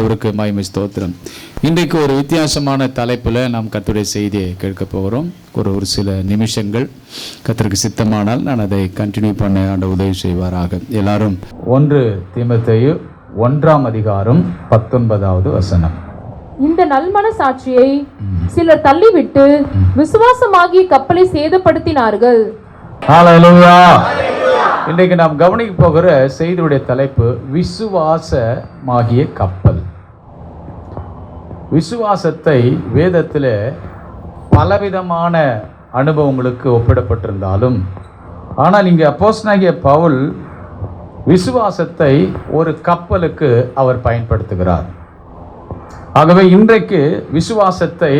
ஆண்டவருக்கு மகிமை ஸ்தோத்திரம். இன்றைக்கு ஒரு வித்தியாசமான தலைப்பில் நாம் கர்த்தருடைய செய்தியை கேட்க போகிறோம். ஒரு சில நிமிஷங்கள் கர்த்தருக்கு சித்தமானால் நான் அதை கண்டினியூ பண்ண ஆண்டவர் உதவி செய்வாராக. எல்லாரும் 1 தீமோத்தேயு 1:19. இந்த நல்மன சாட்சியை சிலர் தள்ளிவிட்டு விசுவாசமாகிய கப்பலை சேதப்படுத்தினார்கள். ஹல்லேலூயா. இன்றைக்கு நாம் கவனிக்க போகிற செய்தியுடைய தலைப்பு விசுவாசமாகிய கப்பல். விசுவாசத்தை வேதத்தில் பலவிதமான அனுபவங்களுக்கு ஒப்பிடப்பட்டிருந்தாலும், ஆனால் இங்கே அப்போஸ்தலனாகிய பவுல் விசுவாசத்தை ஒரு கப்பலுக்கு அவர் பயன்படுத்துகிறார். ஆகவே இன்றைக்கு விசுவாசத்தை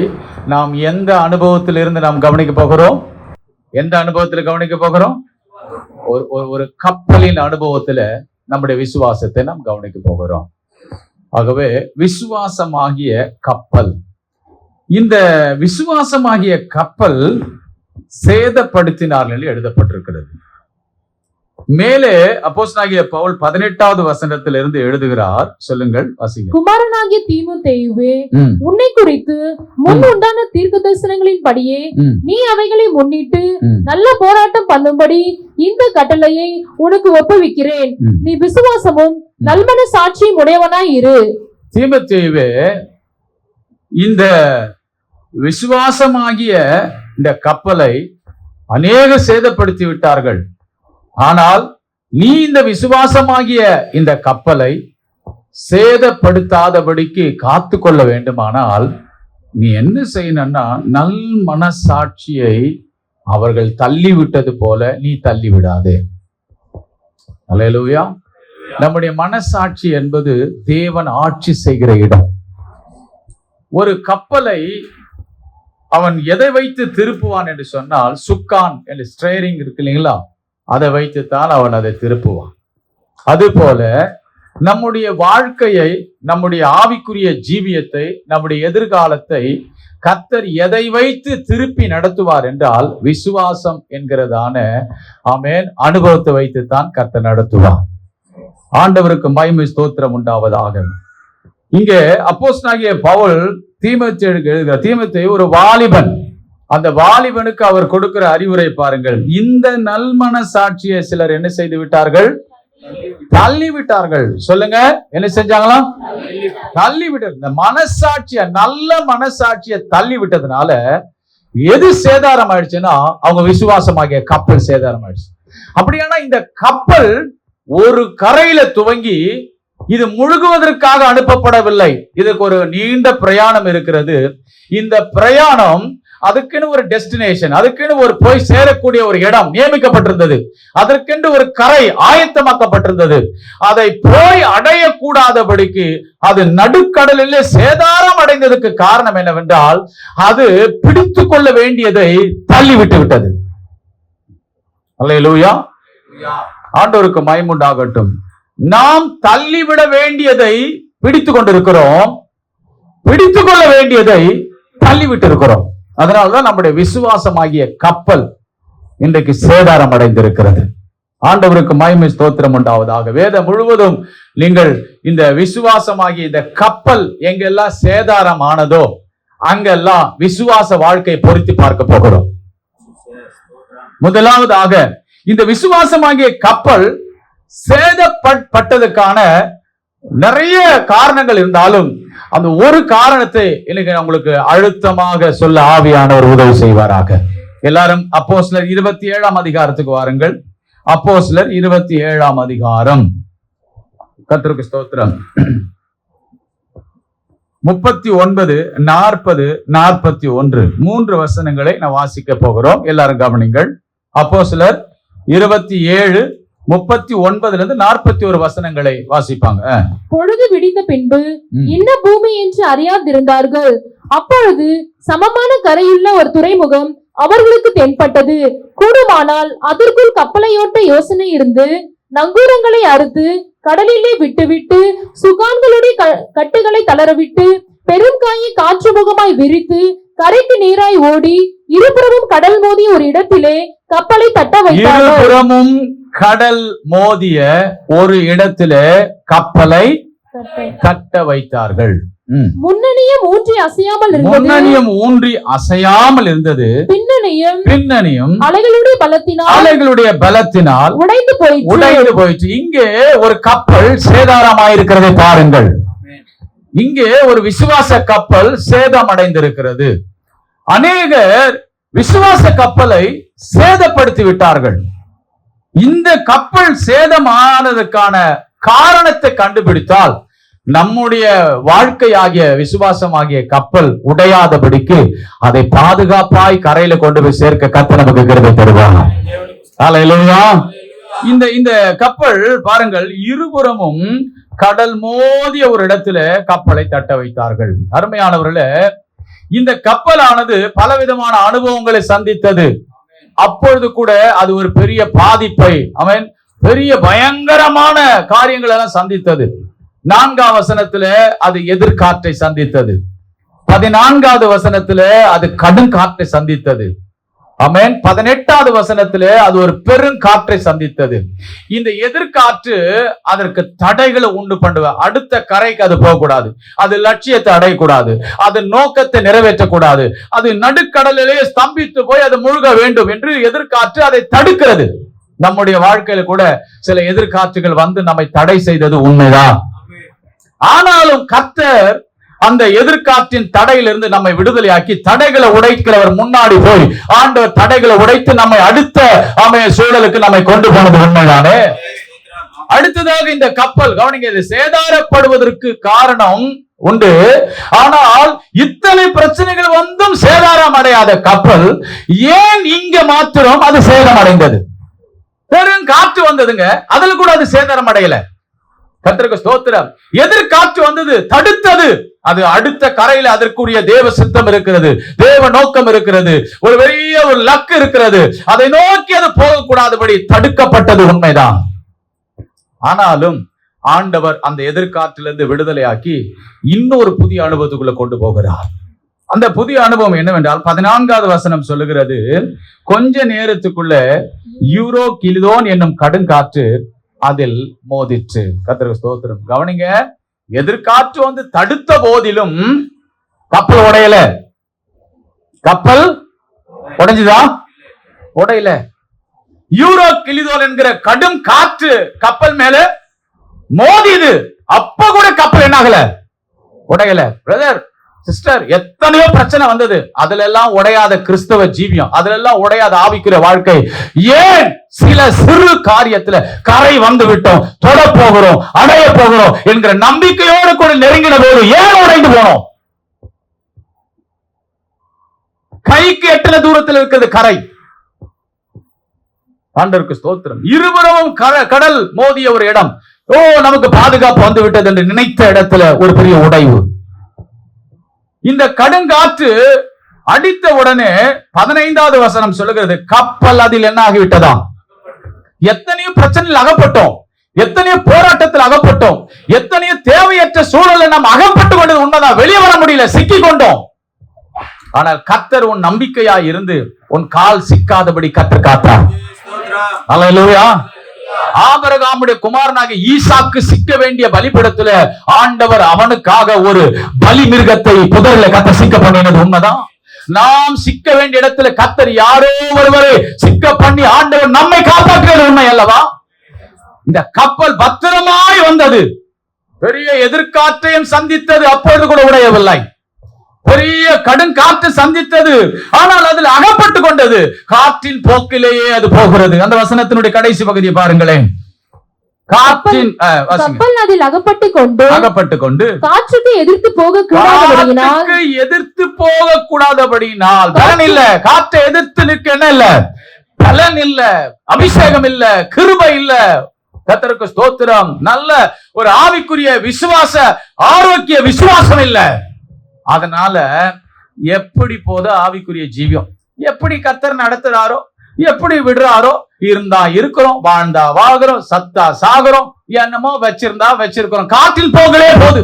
நாம் எந்த அனுபவத்திலிருந்து நாம் கவனிக்க போகிறோம்? எந்த அனுபவத்தில் கவனிக்க போகிறோம்? ஒரு கப்பலின் அனுபவத்துல நம்முடைய விசுவாசத்தை நாம் கவனிக்க போகிறோம். ஆகவே விசுவாசமாகிய கப்பல். இந்த விசுவாசமாகிய கப்பல் சேதப்படுத்தினார்கள் என்று எழுதப்பட்டிருக்கிறது. மேலே அப்போஸ்தலனாகிய பவுல் 18வது வசனத்திலிருந்து எழுதுகிறார். சொல்லுங்கள், வாசிங்க. குமாரனாகிய தீமோத்தேயுவே, உன்னை குறித்து முன் உண்டான தீர்க்க தரிசனங்களின் படியே நீ அவைகளை முன்னிட்டு நல்ல போராட்டம் பண்ணும்படி இந்த கட்டளையை உனக்கு ஒப்புவிக்கிறேன். நீ விசுவாசமும் நல்மன சாட்சியும் உடையவனாய் இரு. தீமோத்தேயுவே, இந்த விசுவாசமாகிய இந்த கப்பலை அநேக சேதப்படுத்தி விட்டார்கள். ஆனால் நீ இந்த விசுவாசமாகிய இந்த கப்பலை சேதப்படுத்தாதபடிக்கு காத்து கொள்ள வேண்டுமானால் நீ என்ன செய்யணும்னா, நல் மனசாட்சியை அவர்கள் தள்ளிவிட்டது போல நீ தள்ளிவிடாதே. அல்லேலூயா. நம்முடைய மனசாட்சி என்பது தேவன் ஆட்சி செய்கிற இடம். ஒரு கப்பலை அவன் எதை வைத்து திருப்புவான் என்று சொன்னால், சுக்கான் என்று ஸ்டேரிங் இருக்கு இல்லைங்களா, அதை வைத்துத்தான் அவன் அதை திருப்புவான். அதுபோல நம்முடைய வாழ்க்கையை, நம்முடைய ஆவிக்குரிய ஜீவியத்தை, நம்முடைய எதிர்காலத்தை கர்த்தர் எதை வைத்து திருப்பி நடத்துவார் என்றால், விசுவாசம் என்கிறதான ஆமென் அனுபவத்தை வைத்துத்தான் கர்த்தர் நடத்துவார். ஆண்டவருக்கு மகிமை ஸ்தோத்திரம் உண்டாவதாக. இங்கே அப்போஸ்தலனாகிய பவுல் தீமோத்தேயுவுக்கு எழுதுகிறார். தீமோத்தேயு ஒரு வாலிபன். அந்த வாலிபனுக்கு அவர் கொடுக்கிற அறிவுரை பாருங்கள். இந்த நல்மன சாட்சியை சிலர் என்ன செய்து விட்டார்கள்? தள்ளிவிட்டார்கள். சொல்லுங்க, என்ன செஞ்சாங்களாம்? தள்ளிவிட்டார். இந்த மனசாட்சிய, நல்ல மனசாட்சியை தள்ளி விட்டதுனால எது சேதாரம் ஆயிடுச்சுன்னா, அவங்க விசுவாசமாகிய கப்பல் சேதாரம் ஆயிடுச்சு. அப்படியானா இந்த கப்பல் ஒரு கரையில துவங்கி இது முழுகுவதற்காக அனுப்பப்படவில்லை. இதுக்கு ஒரு நீண்ட பிரயாணம் இருக்கிறது. இந்த பிரயாணம் அதுக்குன்னு ஒரு டெஸ்டினேஷன், அதுக்குன்னு ஒரு போய் சேரக்கூடிய ஒரு இடம் நியமிக்கப்பட்டிருந்தது. அதற்கென்று ஒரு கரை ஆயத்தமாக்கப்பட்டிருந்தது. அதை போய் அடையக்கூடாதபடிக்கு அது நடுக்கடலிலே சேதாரம் அடைந்ததுக்கு காரணம் என்னவென்றால், அது பிடித்து கொள்ள வேண்டியதை தள்ளிவிட்டு விட்டது. அல்லேலூயா. ஆண்டவருக்கு மகிமை உண்டாகட்டும். நாம் தள்ளிவிட வேண்டியதை பிடித்து கொண்டிருக்கிறோம், பிடித்து கொள்ள வேண்டியதை தள்ளிவிட்டு இருக்கிறோம். அதனால்தான் நம்முடைய விசுவாசமாகிய கப்பல் இன்றைக்கு சேதாரம் அடைந்திருக்கிறது. ஆண்டவருக்கு மகிமை ஸ்தோத்திரம் உண்டாவதாக. வேதம் முழுவதும் நீங்கள் இந்த விசுவாசமாகிய இந்த கப்பல் எங்கெல்லாம் சேதாரம் ஆனதோ அங்கெல்லாம் விசுவாச வாழ்க்கை பொருத்தி பார்க்க போகிறோம். முதலாவதாக, இந்த விசுவாசமாகிய கப்பல் சேதப்பட்டதுக்கான நிறைய காரணங்கள் இருந்தாலும் அந்த ஒரு காரணத்தை இன்னைக்கு உங்களுக்கு அழுத்தமாக சொல்ல ஆவியானவர் உதவி செய்வாராக. எல்லாரும் அப்போஸ்தலர் 27ஆம் அதிகாரத்துக்கு வாருங்கள். அப்போஸ்தலர் 27ஆம் அதிகாரம். கர்த்தருக்கு ஸ்தோத்திரம். 39, 40, 41 3 வசனங்களை நான் வாசிக்க போகிறோம். எல்லாரும் கவனிங்கள். அப்போஸ்தலர் 27 39 41 வசனங்களை வாசிப்பாங்க. பொழுது விடிந்த பின்பு இன்ன பூமி என்று அறியாதிருந்தார்கள். அப்பொழுது சமமான கரையுள்ள ஒரு துறைமுகம் அவர்களுக்கு தென்பட்டது. கூடுமானால் அதற்குள் கப்பலையோட்ட யோசனை இருந்து நங்கூரங்களை அறுத்து கடலிலே விட்டுவிட்டு சுகான்களுடைய கட்டுகளை தளரவிட்டு பெருங்காயை காற்று முகமாய் விரித்து கரைக்கு நீராய் ஓடி இருபுறமும் கடல் மோதிய ஒரு இடத்திலே கப்பலை தட்ட வைத்தார்கள். கடல் மோதிய ஒரு இடத்திலே கப்பலை தட்ட வைத்தார்கள். முன்னணியும் ஊன்றி அசையாமல் இருந்தது. முன்னணியும் ஊன்றி அசையாமல் இருந்தது. பின்னணியும் அலைகளுடைய பலத்தினால் உடைந்து போயிற்று. இங்கே ஒரு கப்பல் சேதாரமாயிருக்கிறதை பாருங்கள். இங்கே ஒரு விசுவாச கப்பல் சேதமடைந்திருக்கிறது. அநேகர் விசுவாச கப்பலை சேதப்படுத்தி விட்டார்கள். இந்த கப்பல் சேதமானதுக்கான காரணத்தை கண்டுபிடித்தால் நம்முடைய வாழ்க்கையாகிய விசுவாசமாகிய கப்பல் உடையாதபடிக்கு அதை பாதுகாப்பாய் கரையில கொண்டு போய் சேர்க்க கர்த்தர் நமக்கு கிருபை தருவார். அல்லேலூயா. இந்த கப்பல் பாருங்கள், இருபுறமும் கடல் மோதிய ஒரு இடத்துல கப்பலை தட்ட வைத்தார்கள். அருமையானவர்களே, இந்த கப்பலானது பலவிதமான அனுபவங்களை சந்தித்தது. அப்பொழுது கூட அது ஒரு பெரிய பாதிப்பை, பெரிய பயங்கரமான காரியங்கள் எல்லாம் சந்தித்தது. 4ஆம் வசனத்துல அது எதிர்காற்றை சந்தித்தது. 14வது வசனத்துல அது கடும் காற்றை சந்தித்தது. ஆமென். 18வது வசனத்துல அது ஒரு பெருங்காற்றை சந்தித்தது. இந்த எதிர்காற்று அதற்கு தடைகளை உண்டு பண்ணுவ. அடுத்த கரைக்கு அது போகக்கூடாது, அது லட்சியத்தை அடையக்கூடாது, அது நோக்கத்தை நிறைவேற்றக்கூடாது, அது நடுக்கடலிலே ஸ்தம்பித்து போய் அது முழுக வேண்டும் என்று எதிர்காற்று அதை தடுக்கிறது. நம்முடைய வாழ்க்கையில கூட சில எதிர்காற்றுகள் வந்து நம்மை தடை செய்தது உண்மைதான். ஆனாலும் கர்த்தர் அந்த எதிர்காற்றின் தடையிலிருந்து நம்மை விடுதலையாக்கி தடைகளை உடைக்கிறவர் முன்னாடி போய் ஆண்டவர் தடைகளை உடைத்து நம்மை அடுத்த சூழலுக்கு நம்மை கொண்டு போனது உண்மைதானே. அடுத்ததாக இந்த கப்பல் கவனிங்க, இது சேதாரப்படுவதற்கு காரணம் உண்டு. ஆனால் இத்தனை பிரச்சனைகள் வந்தும் சேதாரம் அடையாத கப்பல் ஏன் இங்க மாத்திரம் அது சேதம் அடைந்தது? பெரும் காற்று வந்ததுங்க, அதுல கூட அது சேதாரம் அடையல. கர்த்தருக்கு ஸ்தோத்திரம். எதிர்காற்று வந்தது, தடுத்தது. அது அடுத்த கரையில அதற்குரிய தேவ சித்தம் இருக்கிறது, தேவ நோக்கம் இருக்கிறது, ஒரு பெரிய ஒரு லக்கு இருக்கிறது. அதை நோக்கி அது போகக்கூடாதபடி தடுக்கப்பட்டது உண்மைதான். ஆனாலும் ஆண்டவர் அந்த எதிர்காற்றிலிருந்து விடுதலையாக்கி இன்னொரு புதிய அனுபவத்துக்குள்ள கொண்டு போகிறார். அந்த புதிய அனுபவம் என்னவென்றால் 14வது வசனம் சொல்லுகிறது, கொஞ்ச நேரத்துக்குள்ள யூரோ கிலிதோன் என்னும் கடுங்காற்று அதில் மோதிற்று. கர்த்தருக்கு ஸ்தோத்திரம். கவனிங்க, எதிர்காற்று வந்து தடுத்த போதிலும் கப்பல் உடையல. கப்பல் உடைஞ்சுதா? உடையல. யூரோ கிலிதோன் என்கிற கடும் காற்று கப்பல் மேல மோதியது. அப்ப கூட கப்பல் என்ன ஆகல? உடையல. பிரதர், சிஸ்டர், எத்தனையோ பிரச்சனை வந்தது, அதுல எல்லாம் உடையாத கிறிஸ்தவ ஜீவியம், அதுல எல்லாம் உடையாத ஆவிக்குரிய வாழ்க்கை. ஏன் சில சிறு காரியத்துல கரை வந்து விட்டோம், தொட போகிறோம், அடைய போகிறோம் என்கிற நம்பிக்கையோடு கூட நெருங்கின போது ஏன் உடைந்து போனோம்? கைக்கு எட்டன தூரத்தில் இருக்கிறது கரை. ஆண்டவருக்கு ஸ்தோத்திரம். இருபுறமும் கடல் மோதிய ஒரு இடம். நமக்கு பாதுகாப்பு வந்து விட்டது என்று நினைத்த இடத்துல ஒரு பெரிய உடைவு. இந்த கடுங்காற்று அடித்த உடனே 15வது வசனம் சொல்லுகிறது, கப்பல் அதில் என்ன ஆகிவிட்டதாம்? எத்தனையோ பிரச்சனையில் அகப்பட்டோம், எத்தனையோ போராட்டத்தில் அகப்பட்டோம், எத்தனையோ தேவையற்ற சூழலில் நாம் அகப்பட்டு கொண்டது உண்மைதான். வெளியே வர முடியல, சிக்கி கொண்டோம். ஆனால் கர்த்தர் உன் நம்பிக்கையா இருந்து உன் கால் சிக்காதபடி கர்த்தர் காத்தார். அல்லேலூயா. ஆபிரகாமுடைய குமாரனாக ஈசாக்கு சிக்க வேண்டிய பலிபீடத்துல ஆண்டவர் அவனுக்காக ஒரு பலி மிருகத்தை புதரில் கர்த்தர் சிக்க பண்ணினது உண்மைதான். நாம் சிக்க வேண்டிய இடத்துல கர்த்தர் யாரோ ஒருவரை சிக்க பண்ணி ஆண்டவர் நம்மை காப்பாற்றுவது உண்மை அல்லவா? இந்த கப்பல் பத்திரமாய் வந்தது, பெரிய எதிர்காற்றையும் சந்தித்தது, அப்பொழுது கூட உடையவில்லை. பெரிய கடும் காற்று சந்தித்தது, ஆனால் அதில் அகப்பட்டு கொண்டது. காற்றின் போக்கிலேயே அது போகிறது. அந்த வசனத்தினுடைய கடைசி பகுதியை பாருங்களேன். காற்றின் கப்பல் அதில் அகப்பட்டு கொண்டு காற்றுக்கு எதிர்த்து போக கூடாதபடியினால் பலன் இல்ல. காற்றை எதிர்த்து நிற்க என்ன இல்ல? பலன் இல்ல, அபிஷேகம் இல்ல, கிருபை இல்ல. கர்த்தருக்கு ஸ்தோத்திரம். நல்ல ஒரு ஆவிக்குரிய விசுவாச, ஆரோக்கிய விசுவாசம் இல்ல. அதனால எப்படி போத ஆவிக்குரிய ஜீவியம், எப்படி கர்த்தர் நடத்துறாரோ, எப்படி விடுறாரோ, இருந்தா இருக்கிறோம், வாழ்ந்தா வாழ்கிறோம், சத்தா சாகிறோம், என்னமோ வச்சிருந்தா வச்சிருக்கிறோம். காற்றில் போகலே போது.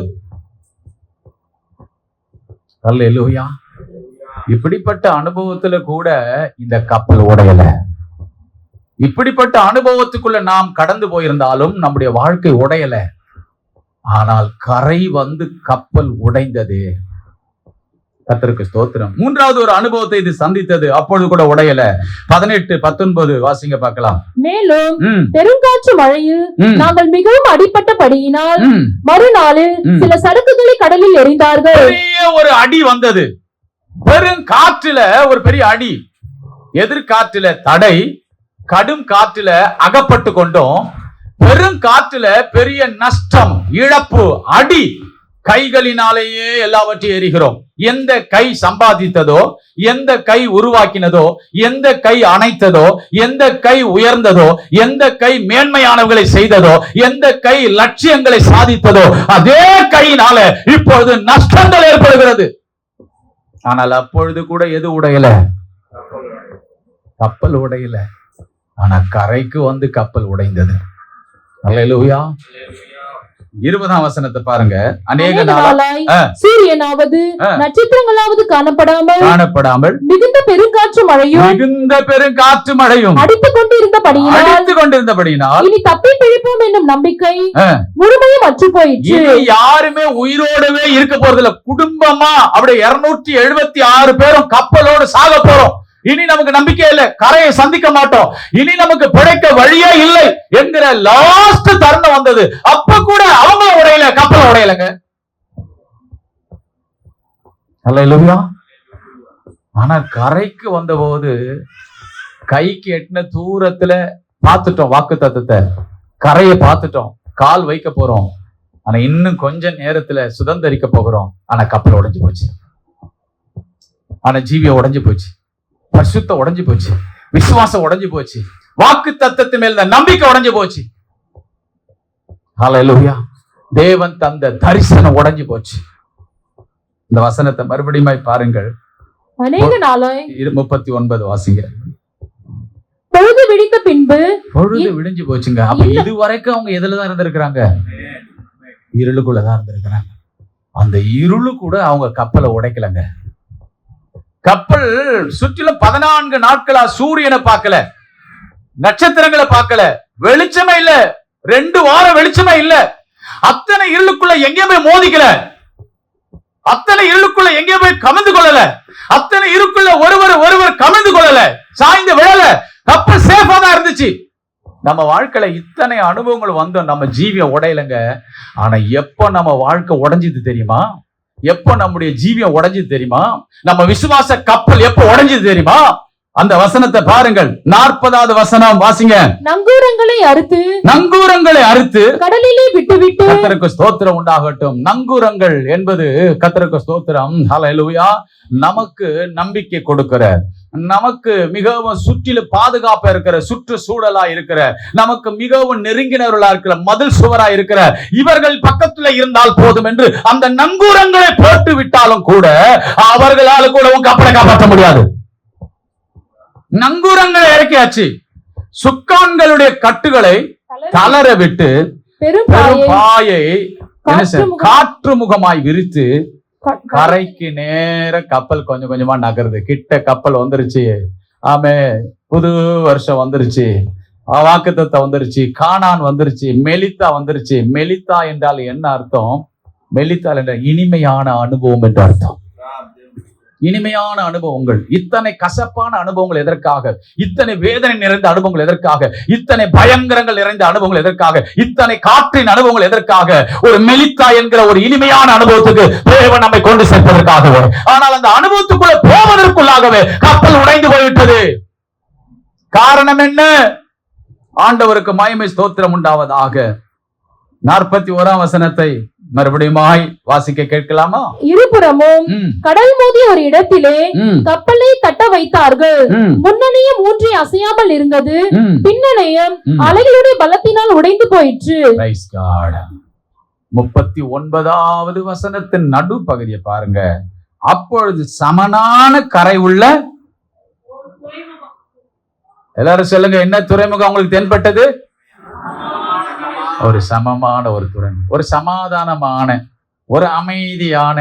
அல்லேலூயா. இப்படிப்பட்ட அனுபவத்துல கூட இந்த கப்பல் உடையல. இப்படிப்பட்ட அனுபவத்துக்குள்ள நாம் கடந்து போயிருந்தாலும் நம்முடைய வாழ்க்கை உடையல. ஆனால் கரை வந்து கப்பல் உடைந்தது. கர்த்தருக்கு ஸ்தோத்திரம். மூன்றாவது ஒரு அனுபவத்தை இது சந்தித்தது, அப்பொழுது கூட உடையல. 18, 19 வாசிங்க பார்க்கலாம். மேலும் பெருங்காற்று மழையில் நாங்கள் மிகவும் அடிபட்டபடியினால் மறுநாளில் சில சறுக்குகளை கடலில் எறிந்தார்கள். பெரிய ஒரு அடி வந்தது. பெருங்காற்றுல ஒரு பெரிய அடி, எதிர்காற்றுல தடை, கடும் காற்றுல அகப்பட்டு கொண்டோம். பெருங்காற்றுல பெரிய நஷ்டம், இழப்பு, அடி. கைகளினாலேயே எல்லாவற்றையும் எரிகிறோம். எந்த கை சம்பாதித்ததோ, எந்த கை உருவாக்கினதோ, எந்த கை அணைத்ததோ, எந்த கை உயர்ந்ததோ, எந்த கை மேன்மையானவர்களை செய்ததோ, எந்த கை லட்சியங்களை சாதித்ததோ, அதே கையினால இப்பொழுது நஷ்டங்கள் ஏற்படுகிறது. ஆனால் அப்பொழுது கூட எது உடையல? கப்பல் உடையல. ஆனா கரைக்கு வந்து கப்பல் உடைந்தது. அல்லேலூயா. 20ஆம் வசனத்தை பாருங்க. அநேக நாளாய் சூரியனாவது நட்சத்திரங்களாவது காணப்படாமல் மிகுந்த பெருங்காற்று மழையும் அடித்துக் கொண்டிருந்தபடியினால் இனி தப்பி பிழைப்போம் என்னும் நம்பிக்கை முழுமையும் அற்று போயிற்று. யாருமே உயிரோடவே இருக்க போறதில்ல. குடும்பமா அப்படியே 276 பேரும் கப்பலோடு சாக போறோம். இனி நமக்கு நம்பிக்கை இல்லை, கரையை சந்திக்க மாட்டோம், இனி நமக்கு பிழைக்க வழியே இல்லை என்கிற லாஸ்ட் தருணம் வந்தது. அப்ப கூட அவங்க உடையல, கப்பல உடையலங்க. அல்லேலூயா. ஆனா கரைக்கு வந்த போது கைக்கு எட்டின தூரத்துல பார்த்துட்டோம் வாக்கு தத்தத்தை, கரையை பார்த்துட்டோம், கால் வைக்க போறோம். ஆனா இன்னும் கொஞ்ச நேரத்துல சுதந்திரிக்க போகிறோம். ஆனா கப்பல் உடைஞ்சு போச்சு. ஆனா ஜீவியம் உடைஞ்சு போச்சு, பரிசுத்தம் உடைஞ்சு போச்சு, விசுவாசம் உடைஞ்சு போச்சு, வாக்கு தத்தத்தின் மேல் நம்பிக்கை உடைஞ்சு போச்சு. ஹல்லேலூயா. தேவன் தந்த தரிசனம் உடைஞ்சு போச்சு. இந்த வசனத்தை மறுபடியும் பாருங்கள். அநேக நாளாய் 39 வாசிங்க. பொழுது விடிந்த பின்பு, பொழுது விடிஞ்சு போச்சுங்க. அப்ப இது வரைக்கும் அவங்க எதுலதான் இருந்திருக்கிறாங்க? இருளுக்குள்ளதான் இருந்திருக்கிறாங்க. அந்த இருளு கூட அவங்க கப்பலை உடைக்கலங்க. கப்பல் சுற்றிலும் 14 நாட்களா சூரியனை பார்க்கல, நட்சத்திரங்களை பார்க்கல, வெளிச்சமே இல்ல, 2 வாரம் வெளிச்சமே இல்ல. அத்தனை இருளுக்குள்ள எங்கேயும் போய் மோதிக்கல, அத்தனை இருளுக்குள்ள எங்கேயும் போய் கமிழ்ந்து கொள்ளல, அத்தனை இருளுக்குள்ள ஒருவர் கமிழ்ந்து கொள்ளல, சாய்ந்து விழல. கப்பல் சேஃபா தான் இருந்துச்சு. நம்ம வாழ்க்கையில இத்தனை அனுபவங்கள் வந்தோம், நம்ம ஜீவியம் உடையலங்க. ஆனா எப்ப நம்ம வாழ்க்கை உடைஞ்சது தெரியுமா? எப்ப நம்முடைய ஜீவியம் உடைஞ்சது தெரியுமா? நம்ம விசுவாச கப்பல் எப்ப உடைஞ்சது தெரியுமா? அந்த வசனத்தை பாருங்கள். 40வது வசனம் வாசிங்க. நங்கூரங்களை அறுத்து கடலிலே விட்டுவிட்டு. கர்த்தருக்கு ஸ்தோத்திரம் உண்டாகட்டும். நங்கூரங்கள் என்பது கர்த்தருக்கு ஸ்தோத்திரம். ஹல்லேலூயா. நமக்கு நம்பிக்கை கொடுக்கிற, நமக்கு மிகவும் சுற்றிலும் பாதுகாப்பா இருக்கிற, சுற்றுச்சூழலா இருக்கிற, நமக்கு மிகவும் நெருங்கினவர்களா இருக்கிற, மதில் சுவரா இருக்கிற இவர்கள் பக்கத்துல இருந்தால் போதும் என்று அந்த நங்கூரங்களை போட்டு விட்டாலும் கூட அவர்களால் கூட கப்பலை காப்பாற்ற முடியாது. நங்கூரங்களை இறக்கியாச்சு. சுக்கான்களுடைய கட்டுகளை தளர விட்டு பெரும் பாயை காற்று முகமாய் விரித்து கரைக்கு நேர கப்பல் கொஞ்சம் கொஞ்சமா நகருது. கிட்ட கப்பல் வந்துருச்சு. ஆமே, புது வருஷம் வந்துருச்சு, வாக்குத்தத்தம் வந்துருச்சு, கானான் வந்துருச்சு, மெலித்தா வந்துருச்சு. மெலித்தா என்றால் என்ன அர்த்தம்? மெலித்தா என்றால் இனிமையான அனுபவம் என்று அர்த்தம். இனிமையான அனுபவங்கள். இத்தனை கசப்பான அனுபவங்கள் எதற்காக? இத்தனை வேதனை நிறைந்த அனுபவங்கள் எதற்காக? இத்தனை பயங்கரங்கள் நிறைந்த அனுபவங்கள் எதற்காக? இத்தனை காற்றின் அனுபவங்கள் எதற்காக? ஒரு மெலித்தா என்கிற ஒரு இனிமையான அனுபவத்துக்கு தேவன் நம்மை கொண்டு சேர்ப்பதற்காகவே. ஆனால் அந்த அனுபவத்துக்குள்ள போவதற்குள்ளாகவே கப்பல் உடைந்து போய்விட்டது. காரணம் என்ன? ஆண்டவருக்கு மகிமை ஸ்தோத்திரம் உண்டாவதாக. 41ஆம் வசனத்தை மறுபடியும் வாசிக்க கேட்கலாமா? இருபுறமும் கடல் மோதிய ஒரு இடத்திலே கப்பலை கட்ட வைத்தார்கள். முன்னணியும் ஊன்றி அசையாமல் இருந்தது, பின்னணியும் அலைகளுடைய பலத்தினால் உடைந்து போயிற்று. 39வது வசனத்தின் நடு பகுதியை பாருங்க. அப்பொழுது சமனான கரை உள்ள, எல்லாரும் சொல்லுங்க, என்ன துறைமுகம் உங்களுக்கு தென்பட்டது? ஒரு சமமான ஒரு துறைமுகம், ஒரு சமாதானமான, ஒரு அமைதியான,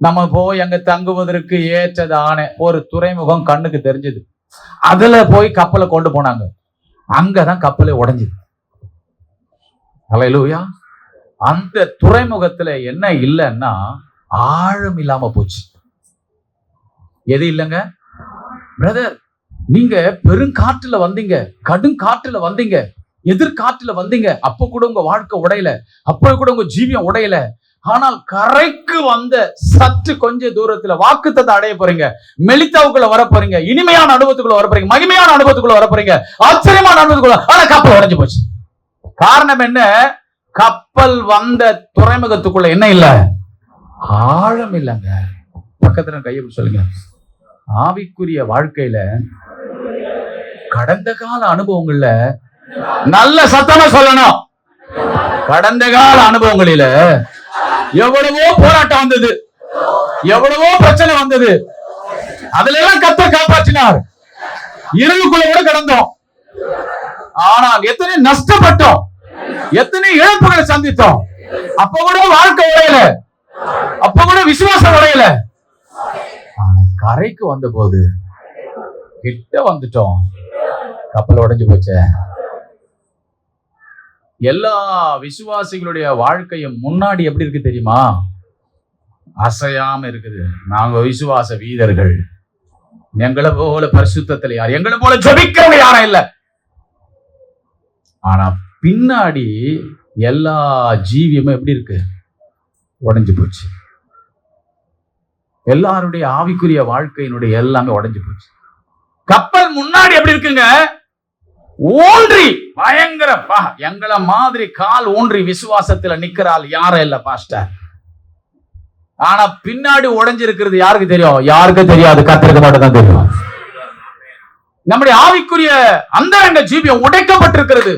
நம்ம போய் அங்க தங்குவதற்கு ஏற்றதான ஒரு துறைமுகம் கண்ணுக்கு தெரிஞ்சது. அதுல போய் கப்பலை கொண்டு போனாங்க. அங்கதான் கப்பலை உடைஞ்சது. அல்லேலூயா. அந்த துறைமுகத்துல என்ன இல்லைன்னா ஆழம் இல்லாம போச்சு. எது இல்லைங்க பிரதர்? நீங்க பெருங்காற்றுல வந்தீங்க, கடும் காற்றுல வந்தீங்க, எதிர்காற்றுல வந்தீங்க, அப்ப கூட உங்க வாழ்க்கை உடையல, அப்ப கூட உங்க ஜீவியம் உடையல. ஆனால் கரைக்கு வந்த சற்று கொஞ்ச தூரத்துல வாக்குத்தத்தத்தை அடைய போறீங்க, மெலித்தாவுக்குள்ள வர போறீங்க, இனிமையான அனுபவத்துக்குள்ள வர போறீங்க, மகிமையான அனுபவத்துக்குள்ள வர போறீங்க, ஆச்சரியமான அனுபவத்துக்குள்ள. ஆனா கப்பல் உடைஞ்சு போச்சு. காரணம் என்ன? கப்பல் வந்த துறைமுகத்துக்குள்ள என்ன இல்ல? ஆழம் இல்லைங்க. பக்கத்துல கையை சொல்லுங்க. ஆவிக்குரிய வாழ்க்கையில கடந்த கால அனுபவங்கள்ல நல்ல சத்தமா சொல்லணும். கடந்த கால அனுபவங்களில எவ்வளவோ போராட்டம் வந்தது, எவ்வளவோ பிரச்சனை வந்தது, அதுல எல்லாம் கர்த்தர் காப்பாற்றினார். இருளுக்குள்ள கூட கடந்தோம், ஆனால் எத்தனை நஷ்டப்பட்டோம், எத்தனை இழப்புகளை சந்தித்தோம். அப்ப கூட வாழ்க்கை உடையல, அப்ப கூட விசுவாசம் உடையல. கரைக்கு வந்த போது கிட்ட வந்துட்டோம், கப்பல் உடைஞ்சு போச்சே. எல்லா விசுவாசிகளுடைய வாழ்க்கையும் முன்னாடி எப்படி இருக்கு தெரியுமா? அசையாம இருக்குது. நாங்க விசுவாச வீரர்கள், எங்களை போல பரிசுத்தத்துல யார், எங்களை போல ஜெபிக்கிறவங்க யாரும் இல்ல. ஆனா பின்னாடி எல்லா ஜீவியமும் எப்படி இருக்கு? உடைஞ்சு போச்சு. எல்லாருடைய ஆவிக்குரிய வாழ்க்கையினுடைய எல்லாமே உடைஞ்சு போச்சு. கப்பல் முன்னாடி எப்படி இருக்குங்க? ஊன்றி பயங்கர எங்களை மாதிரி கால் ஊன்றி விசுவாசத்துல நிக்கிறாள் யாரும் இல்ல பாஸ்டர். ஆனா பின்னாடி உடைஞ்சிருக்கிறது யாருக்கு தெரியும்? யாருக்கு தெரியாது, கர்த்தருக்கு மட்டும் தான் தெரியும். நம்முடைய ஆவிக்குரிய அந்தரங்க ஜீவியம் உடைக்கப்பட்டிருக்கிறது,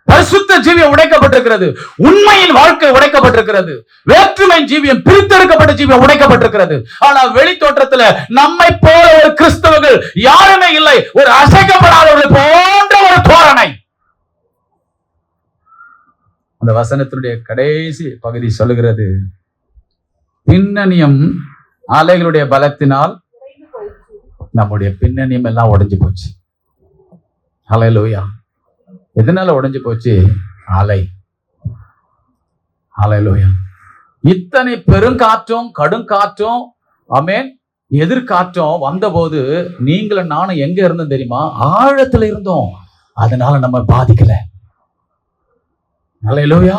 பரிசுத்த ஜீவியம் உடைக்கப்பட்டிருக்கிறது, உண்மையின் வாழ்க்கை உடைக்கப்பட்டிருக்கிறது, வேற்றுமை ஜீவியம், பிரித்தெடுக்கப்பட்ட ஜீவியம் உடைக்கப்பட்டிருக்கிறது. ஆனால் வெளி தோற்றத்துல நம்மை போல ஒரு கிறிஸ்தவர்கள் யாருமே இல்லை, ஒரு அசைக்கப்படாதவர்கள் போன்ற ஒரு தோரணை. அந்த வசனத்தினுடைய கடைசி பகுதி சொல்லுகிறது, பின்னணியம் அலைகளுடைய பலத்தினால் நம்முடைய பின்னணியம் எல்லாம் உடைஞ்சு போச்சு. ஹல்லேலூயா. எதனால உடைஞ்சு போச்சு? அலை. ஹல்லேலூயா. இத்தனை பெருங்காற்றும் கடுங்காற்றும் ஆமென் எதிர்காற்றும் வந்தபோது நீங்களும் நானும் எங்க இருந்தோம் தெரியுமா? ஆழத்துல இருந்தோம். அதனால நம்ம பாதிக்கல. ஹல்லேலூயா.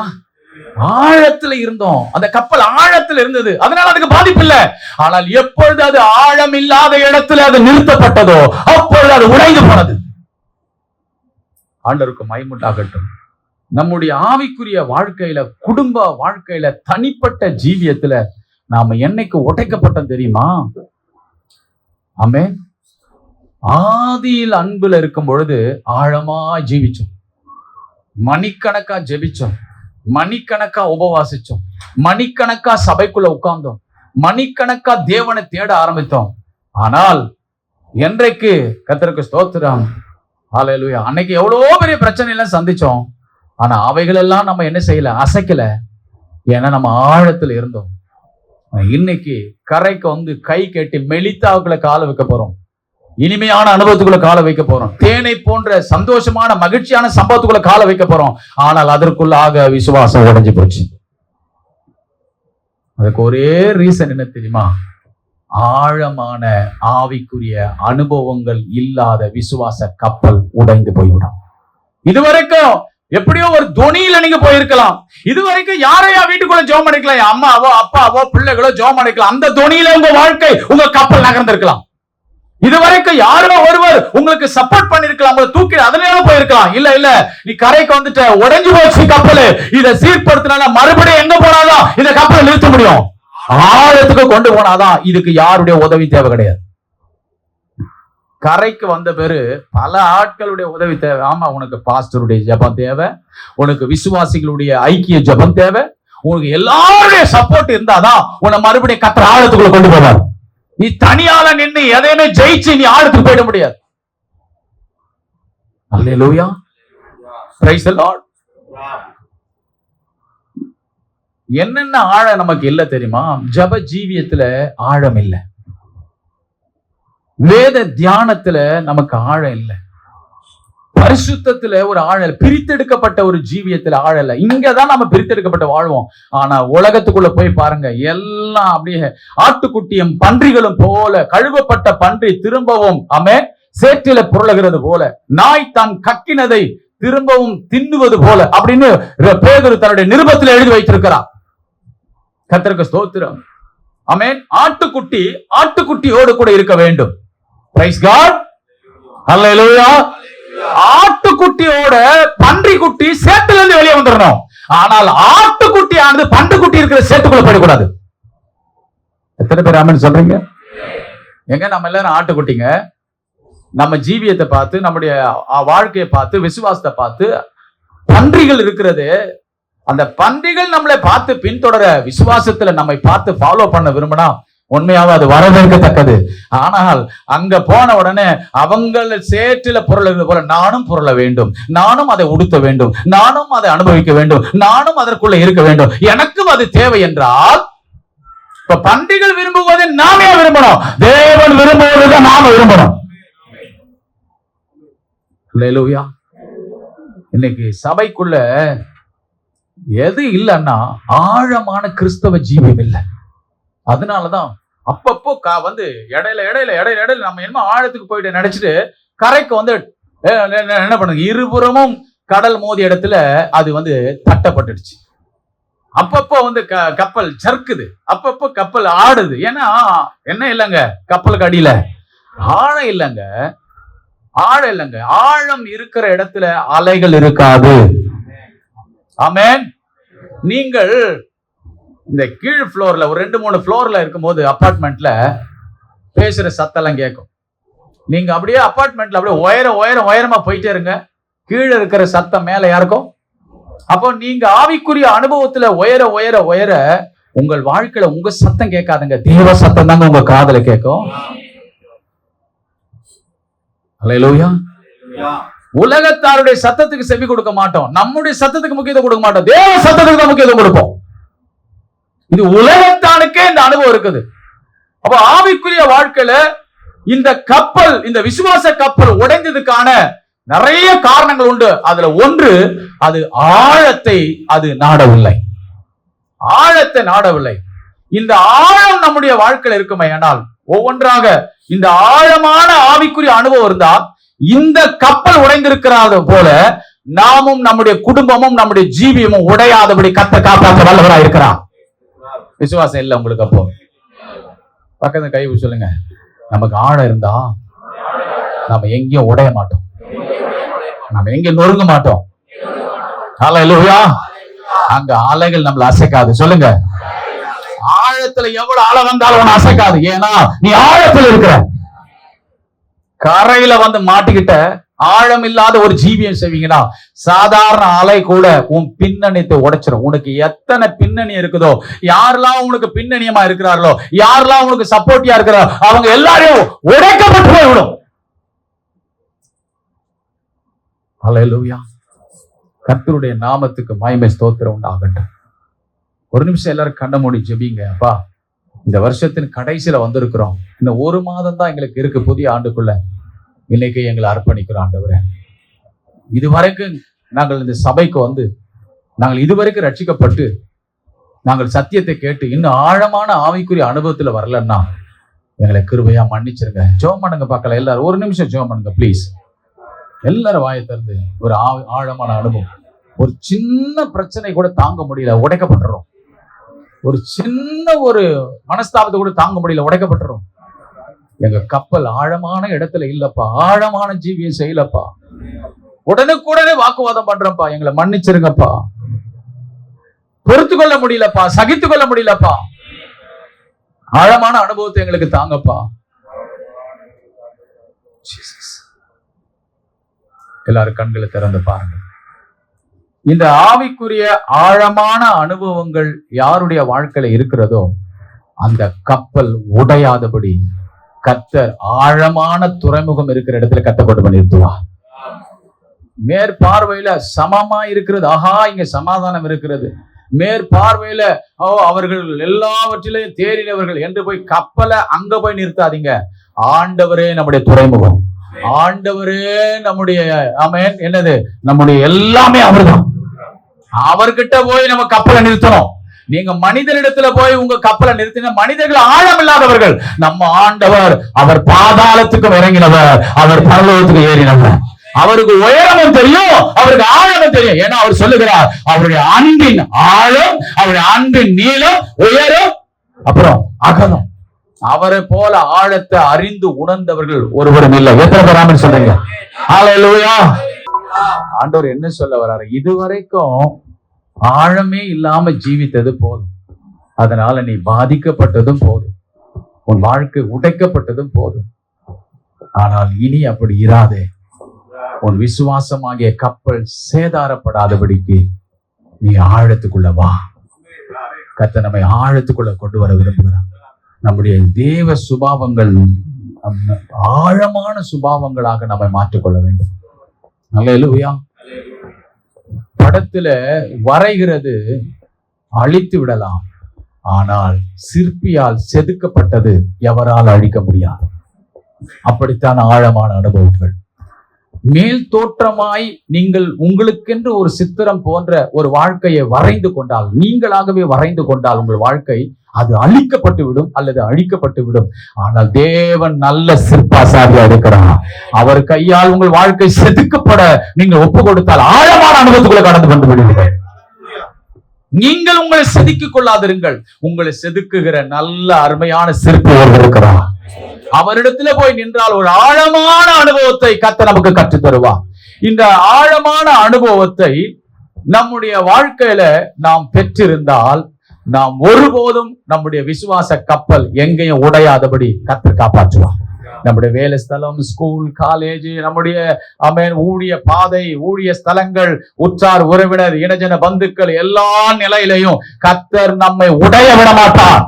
ஆழத்துல இருந்தோம். அந்த கப்பல் ஆழத்துல இருந்தது, அதனால அதுக்கு பாதிப்பு இல்லை. ஆனால் எப்பொழுது அது ஆழம் இல்லாத இடத்துல அது நிறுத்தப்பட்டதோ அப்பொழுது அது உடைந்து போனது. ஆண்டவருக்கு மகிமையுண்டாகட்டும். நம்முடைய ஆவிக்குரிய வாழ்க்கையில, குடும்ப வாழ்க்கையில, தனிப்பட்ட ஜீவியத்துல நாம என்னைக்கு உடைக்கப்பட்டோம் தெரியுமா? ஆமென். ஆதியில் அன்புல இருக்கும் பொழுது ஆழமா ஜீவிச்சோம், மணிக்கணக்கா ஜெபிச்சோம், மணிக்கணக்கா உபவாசிச்சோம், மணிக்கணக்கா சபைக்குள்ள உட்கார்ந்தோம், மணிக்கணக்கா தேவனை தேட ஆரம்பித்தோம். ஆனால் என்றைக்கு கர்த்தருக்கு ஸ்தோத்திரம், ஹல்லேலூயா, அன்னைக்கு எவ்வளவோ பெரிய பிரச்சனை எல்லாம் சந்திச்சோம். ஆனா அவைகள் எல்லாம் நம்ம என்ன செய்யல? அசைக்கல. ஏன்னா நம்ம ஆழத்துல இருந்தோம். இன்னைக்கு கரைக்கு வந்து கை கட்டி மெலித்தாவுக்குள்ள கால வைக்க போறோம், இனிமையான அனுபவத்துக்குள்ள கால வைக்க போறோம், தேனை போன்ற சந்தோஷமான மகிழ்ச்சியான சம்பவத்துக்குள்ள கால வைக்க போறோம். ஆனால் அதற்குள்ளாக விசுவாசம் உடைஞ்சு போச்சு. அதுக்கு ஒரே ரீசன் என்ன தெரியுமா? ஆழமான ஆவிக்குரிய அனுபவங்கள் இல்லாத விசுவாச கப்பல் உடைந்து போய்விடும். இதுவரைக்கும் எப்படியோ ஒரு தொனியில நீங்க போயிருக்கலாம், இதுவரைக்கும் யாரையா வீட்டுக்குள்ள ஜெபம் பண்ணிக்கலாம், அம்மாவோ அப்பாவோ பிள்ளைகளோ ஜெபம் பண்ணிக்கலாம், அந்த தொனியில உங்க வாழ்க்கை உங்க கப்பல் நகர்ந்திருக்கலாம். இதுவரைக்கும் யாரோ ஒருவர் உங்களுக்கு சப்போர்ட் பண்ணிருக்கலாம், உங்களை தூக்கி அதனால போயிருக்கலாம். இல்ல இல்ல, நீ கரைக்கு வந்துட்ட, உடைஞ்சு போச்சு கப்பல், இதை சீர்படுத்தினா மறுபடியும் எங்க போனாதான் இந்த கப்பலை நிறுத்த முடியும்? ஆழத்துக்கு கொண்டு போனாதான். இதுக்கு யாருடைய உதவி தேவை கிடையாது. கரைக்கு வந்த பேரு பல ஆட்களுடைய உதவி தேவை. ஆமா, உனக்கு பாஸ்டருடைய ஜெபம் தேவை, உனக்கு விசுவாசிகளுடைய ஐக்கிய ஜெபம் தேவை, உனக்கு எல்லாருடைய சப்போர்ட் இருந்தாதான் உன்னை மறுபடியும் கர்த்தர் ஆழத்துக்குள்ள கொண்டு போவார். நீ தனியால நின்று எதையுமே ஜெயிச்சு நீ ஆழத்துக்கு போயிட முடியாது. அல்லேலூயா, பிரைஸ் தி லார்ட். என்னென்ன ஆழம் நமக்கு இல்ல தெரியுமா? ஜப ஜீவியத்துல ஆழம் இல்லை, வேத தியானத்துல நமக்கு ஆழம் இல்லை, பரிசுத்தத்துல ஒரு ஆழல், பிரித்தெடுக்கப்பட்ட ஒரு ஜீவியத்துல ஆழல. இங்கதான் நம்ம பிரித்தெடுக்கப்பட்ட வாழ்வோம். ஆனா உலகத்துக்குள்ள போய் பாருங்க, எல்லாம் அப்படியே ஆட்டுக்குட்டியும் பன்றிகளும் போல, கழுவப்பட்ட பன்றி திரும்பவும் சேற்றில புரளுகிறது போல, நாய் தான் கக்கினதை திரும்பவும் தின்னுவது போல அப்படின்னு பேதுரு தன்னுடைய நிருபத்தில் எழுதி வைத்திருக்கிறார். கர்த்தருக்கு ஸ்தோத்திரம். ஆமென். ஆட்டுக்குட்டி ஆட்டுக்குட்டியோடு கூட இருக்க வேண்டும். Price God. ஹல்லேலூயா. ஆட்டுக்குட்டியோட பன்றி குட்டி சேத்துல இருந்து வெளியே வந்துடணும். ஆனால் ஆட்டுக்குட்டி ஆனது பன்றிக்குட்டி இருக்கிற சேத்துக்குள்ள போயிடக்கூடாது. எத்தனை பேர் ஆமென் சொல்றீங்க? எங்க நம்ம எல்லாரும் ஆட்டுக்குட்டிங்க. நம்ம ஜீவியத்தை பார்த்து, நம்முடைய வாழ்க்கையை பார்த்து, விசுவாசத்தை பார்த்து, பன்றிகள் இருக்கிறது. அந்த பன்றிகள் நம்மளை பார்த்து பின்தொடர, விசுவாசத்துல நம்மை பார்த்து ஃபாலோ பண்ண விரும்பினா உண்மையாவே அது வரவேற்கத்தக்கது. ஆனால் அங்க போன உடனே அவங்கள சேற்றில புரளுகிறது போல நானும் புரள வேண்டும், நானும் அதை உடுத்த வேண்டும், நானும் அதை அனுபவிக்க வேண்டும், நானும் அதற்குள்ள இருக்க வேண்டும், எனக்கும் அது தேவை என்றால், இப்ப பன்றிகள் விரும்புவதை நாமே விரும்பணும், தேவன் விரும்புவதை நாம விரும்பணும். அல்லேலூயா. இன்னைக்கு சபைக்குள்ள எது இல்லைன்னா ஆழமான கிறிஸ்தவ ஜீவியம் இல்லை. அதனாலதான் அப்பப்போ இடையில நம்ம என்ன ஆழத்துக்கு போயிட்டு நினைச்சிட்டு கரைக்கு என்ன பண்ணுங்க, இருபுறமும் கடல் மோதிய இடத்துல அது தட்டப்பட்டுடுச்சு. அப்பப்போ கப்பல் சறுக்குது, அப்பப்போ கப்பல் ஆடுது. ஏன்னா என்ன இல்லைங்க, கப்பலுக்கு அடியில ஆழம் இல்லைங்க, ஆழம் இல்லைங்க. ஆழம் இருக்கிற இடத்துல அலைகள் இருக்காது. ஆமென். நீங்கள் இந்த கீழ் ஃப்ளோர்ல ஒரு 2-3 ஃப்ளோர்ல இருக்கும்போது அபார்ட்மெண்ட்ல பேசுற சத்தெல்லாம் கேட்கும். நீங்க அப்படியே அபார்ட்மெண்ட்ல அப்படியே உயரமா போயிட்டே இருங்க, கீழே இருக்கிற சத்தம் மேல யாருக்கும். அப்போ நீங்க ஆவிக்குரிய அனுபவத்துல உயர உங்கள் வாழ்க்கையில உங்க சத்தம் கேட்காதுங்க, தேவ சத்தம் தாங்க உங்க காதுல கேட்கும். அல்லேலூயா. உலகத்தாருடைய சத்தத்துக்கு செவி கொடுக்க மாட்டோம், நம்முடைய சத்தத்துக்கு முக்கியத்துவம் கொடுக்க மாட்டோம், தேவ சத்தத்துக்கு தான் முக்கியத்துவம் கொடுப்போம். இது உலகத்தானுக்கே இந்த அனுபவம் இருக்குது. அப்ப ஆவிக்குரிய வாழ்க்கையில இந்த கப்பல், இந்த விசுவாச கப்பல் உடைந்ததுக்கான நிறைய காரணங்கள் உண்டு. அதுல ஒன்று, அது ஆழத்தை நாடவில்லை. ஆழத்தை நாடவில்லை. இந்த ஆழம் நம்முடைய வாழ்க்கையில இருக்குமே ஆனால், ஒவ்வொன்றாக இந்த ஆழமான ஆவிக்குரிய அனுபவம் இருந்தா, இந்த கப்பல் உடைந்திருக்கிறது போல நாமும் நம்முடைய குடும்பமும் நம்முடைய ஜீவியமும் உடையாதபடி கர்த்தர் காப்பாற்ற வல்லவராய் இருக்கிறார். விசுவாசம் இல்லை உங்களுக்கு? அப்போ பக்கத்துல கை சொல்லுங்க, நமக்கு ஆழம் இருந்தா நம்ம எங்கேயும் உடைய மாட்டோம், நம்ம எங்கேயும் நொறுங்க மாட்டோம். ஹல்லேலூயா. அங்க அலைகள் நம்மள அசைக்காது. சொல்லுங்க, ஆழத்துல எவ்வளவு ஆழம் வந்தாலும் உன்னை அசைக்காது. ஏன்னா நீ ஆழத்துல இருக்கிற. கரையில மாட்டிக்கிட்ட ஆழம் இல்லாத ஒரு ஜீவியம் செய்வீங்கன்னா, சாதாரண அலை கூட உன் பின்னணியத்தை உடைச்சிடும். உனக்கு எத்தனை பின்னணி இருக்குதோ, யாரெல்லாம் உனக்கு பின்னணியமா இருக்கிறார்களோ, யாரெல்லாம் உனக்கு சப்போர்ட்டியா இருக்கிறாரோ, அவங்க எல்லாரையும் உடைக்கப்பட்டு போய்விடும். அல்லேலூயா. கர்த்தருடைய நாமத்துக்கு மகிமை ஸ்தோத்திரம் உண்டாகட்டும். ஒரு நிமிஷம் எல்லாரும் கண்ண மூடி ஜெபிங்க. அப்பா, இந்த வருஷத்தின் கடைசியில வந்திருக்கிறோம். இந்த 1 மாதம் தான் எங்களுக்கு இருக்கு புதிய ஆண்டுக்குள்ள. இன்னைக்கு எங்களை அர்ப்பணிக்கிறோம் ஆண்டவரே. இதுவரைக்கும் நாங்கள் இந்த சபைக்கு நாங்கள் இதுவரைக்கும் ரட்சிக்கப்பட்டு நாங்கள் சத்தியத்தை கேட்டு இன்னும் ஆழமான ஆவிக்குரிய அனுபவத்துல வரலன்னா எங்களை கிருபையா மன்னிச்சிருங்க. ஜெபம் பண்ணுங்க பார்க்கலாம். எல்லாரும் ஒரு நிமிஷம் ஜெபம் பண்ணுங்க ப்ளீஸ். எல்லாரும் வாயை திறந்து ஒரு ஆழமான அனுபவம். ஒரு சின்ன பிரச்சனை கூட தாங்க முடியல, உடைக்கப்பட்டுறோம். ஒரு சின்ன ஒரு மனஸ்தாபத்தை கூட தாங்க முடியல, உடைக்கப்பட்டுறோம். எங்க கப்பல் ஆழமான இடத்துல இல்லப்பா, ஆழமான ஜீவியம் செய்யலப்பா, உடனுக்குடனே வாக்குவாதம் பண்றப்பா, எங்களை மன்னிச்சிருங்கப்பா, பொறுத்து கொள்ள முடியலப்பா, சகித்து கொள்ள முடியலப்பா, ஆழமான அனுபவத்தை எங்களுக்கு தாங்கப்பா. எல்லாரும் கண்களை திறந்து பாருங்க. இந்த ஆவிக்குரிய ஆழமான அனுபவங்கள் யாருடைய வாழ்க்கையில இருக்கிறதோ அந்த கப்பல் உடையாதபடி கர்த்தர் ஆழமான துறைமுகம் இருக்கிற இடத்துல கட்டப்பட்டு பண்ணிருத்துவா. மேற்பார்வையில சமமா இருக்கிறது, ஆஹா இங்க சமாதானம் இருக்கிறது. மேற்பார்வையில அவர்கள் எல்லாவற்றிலையும் தேறினவர்கள் என்று போய் கப்பலை அங்க போய் நிறுத்தாதீங்க. ஆண்டவரே நம்முடைய துறைமுகம், ஆண்டவரே நம்முடைய ஆமென் என்னது நம்முடைய எல்லாமே அவர்தான். அவர்கிட்ட போய் நம்ம கப்பலை நிறுத்தணும். நீங்க மனிதனிடத்துல போய் உங்க கப்பலை நிறுத்தின மனிதர்கள் ஆழம் இல்லாதவர்கள். நம்ம ஆண்டவர் அவர் பாதாளத்துக்கு இறங்கினவர், அவர் பரலோகத்துக்கு ஏறினவர். அவருக்கு உயரமும் தெரியும், அவருக்கு ஆழமும் தெரியும். ஏன்னா அவர் சொல்லுகிறார் அவருடைய அன்பின் ஆழம், அவருடைய அன்பின் நீளம், உயரம், அப்புறம் அகலம். அவரை போல ஆழத்தை அறிந்து உணர்ந்தவர்கள் ஒருவரும் இல்லை. எத்தனை பேராம சொல்றீங்க? ஹல்லேலூயா. ஆண்டவர் என்ன சொல்ல வர்றாரு? இதுவரைக்கும் ஆழமே இல்லாம ஜீவித்தது போதும், அதனால நீ பாதிக்கப்பட்டதும் போதும், உன் வாழ்க்கை உடைக்கப்பட்டதும் போதும். ஆனால் இனி அப்படி இராதே. உன் விசுவாசமாகிய கப்பல் சேதாரப்படாதபடிக்கு நீ ஆழத்துக்குள்ள வா. கர்த்தர் நம்மை ஆழத்துக்குள்ள கொண்டு வர விரும்புகிறார். நம்முடைய தேவ சுபாவங்கள் ஆழமான சுபாவங்களாக நம்மை மாற்றிக்கொள்ள வேண்டும். அல்லேலூயா. படத்துல வரைகிறது அழித்து விடலாம், ஆனால் சிற்பியால் செதுக்கப்பட்டது எவரால் அழிக்க முடியாது. அப்படித்தான் ஆழமான அனுபவங்கள். மேல் தோற்றமாய் நீங்கள் உங்களுக்கென்று ஒரு சித்திரம் போன்ற ஒரு வாழ்க்கையை வரைந்து கொண்டால், நீங்களாகவே வரைந்து கொண்டால் உங்கள் வாழ்க்கை அது அழிக்கப்பட்டு விடும் அல்லது அழிக்கப்பட்டு விடும். ஆனால் தேவன் நல்ல சிற்பாசாரியா இருக்கிறார். அவர் கையால் உங்கள் வாழ்க்கை செதுக்கப்பட நீங்கள் ஒப்பு கொடுத்தால் ஆழமான அனுபவத்துக்குள்ள கடந்து கொண்டு விடுவீர்கள். நீங்கள் உங்களை செதுக்கிக் கொள்ளாதிருங்கள். உங்களை செதுக்குகிற நல்ல அருமையான சிற்பி ஒருவர் இருக்கிறார். அவரிடத்துல போய் நின்றால் ஒரு ஆழமான அனுபவத்தை கர்த்தர் நமக்கு கற்றுத் தருவார். இந்த ஆழமான அனுபவத்தை நம்முடைய வாழ்க்கையில நாம் பெற்றிருந்தால் நாம் ஒருபோதும் நம்முடைய விசுவாச கப்பல் எங்கேயும் உடையாதபடி கர்த்தர் காப்பாற்றுவார். நம்முடைய வேலை ஸ்தலம், ஸ்கூல், காலேஜ், நம்முடைய ஊழிய பாதை, ஊழிய ஸ்தலங்கள், உற்றார் உறவினர், இனஜன பந்துக்கள் எல்லா நிலையிலையும் கர்த்தர் நம்மை உடைய விட மாட்டார்.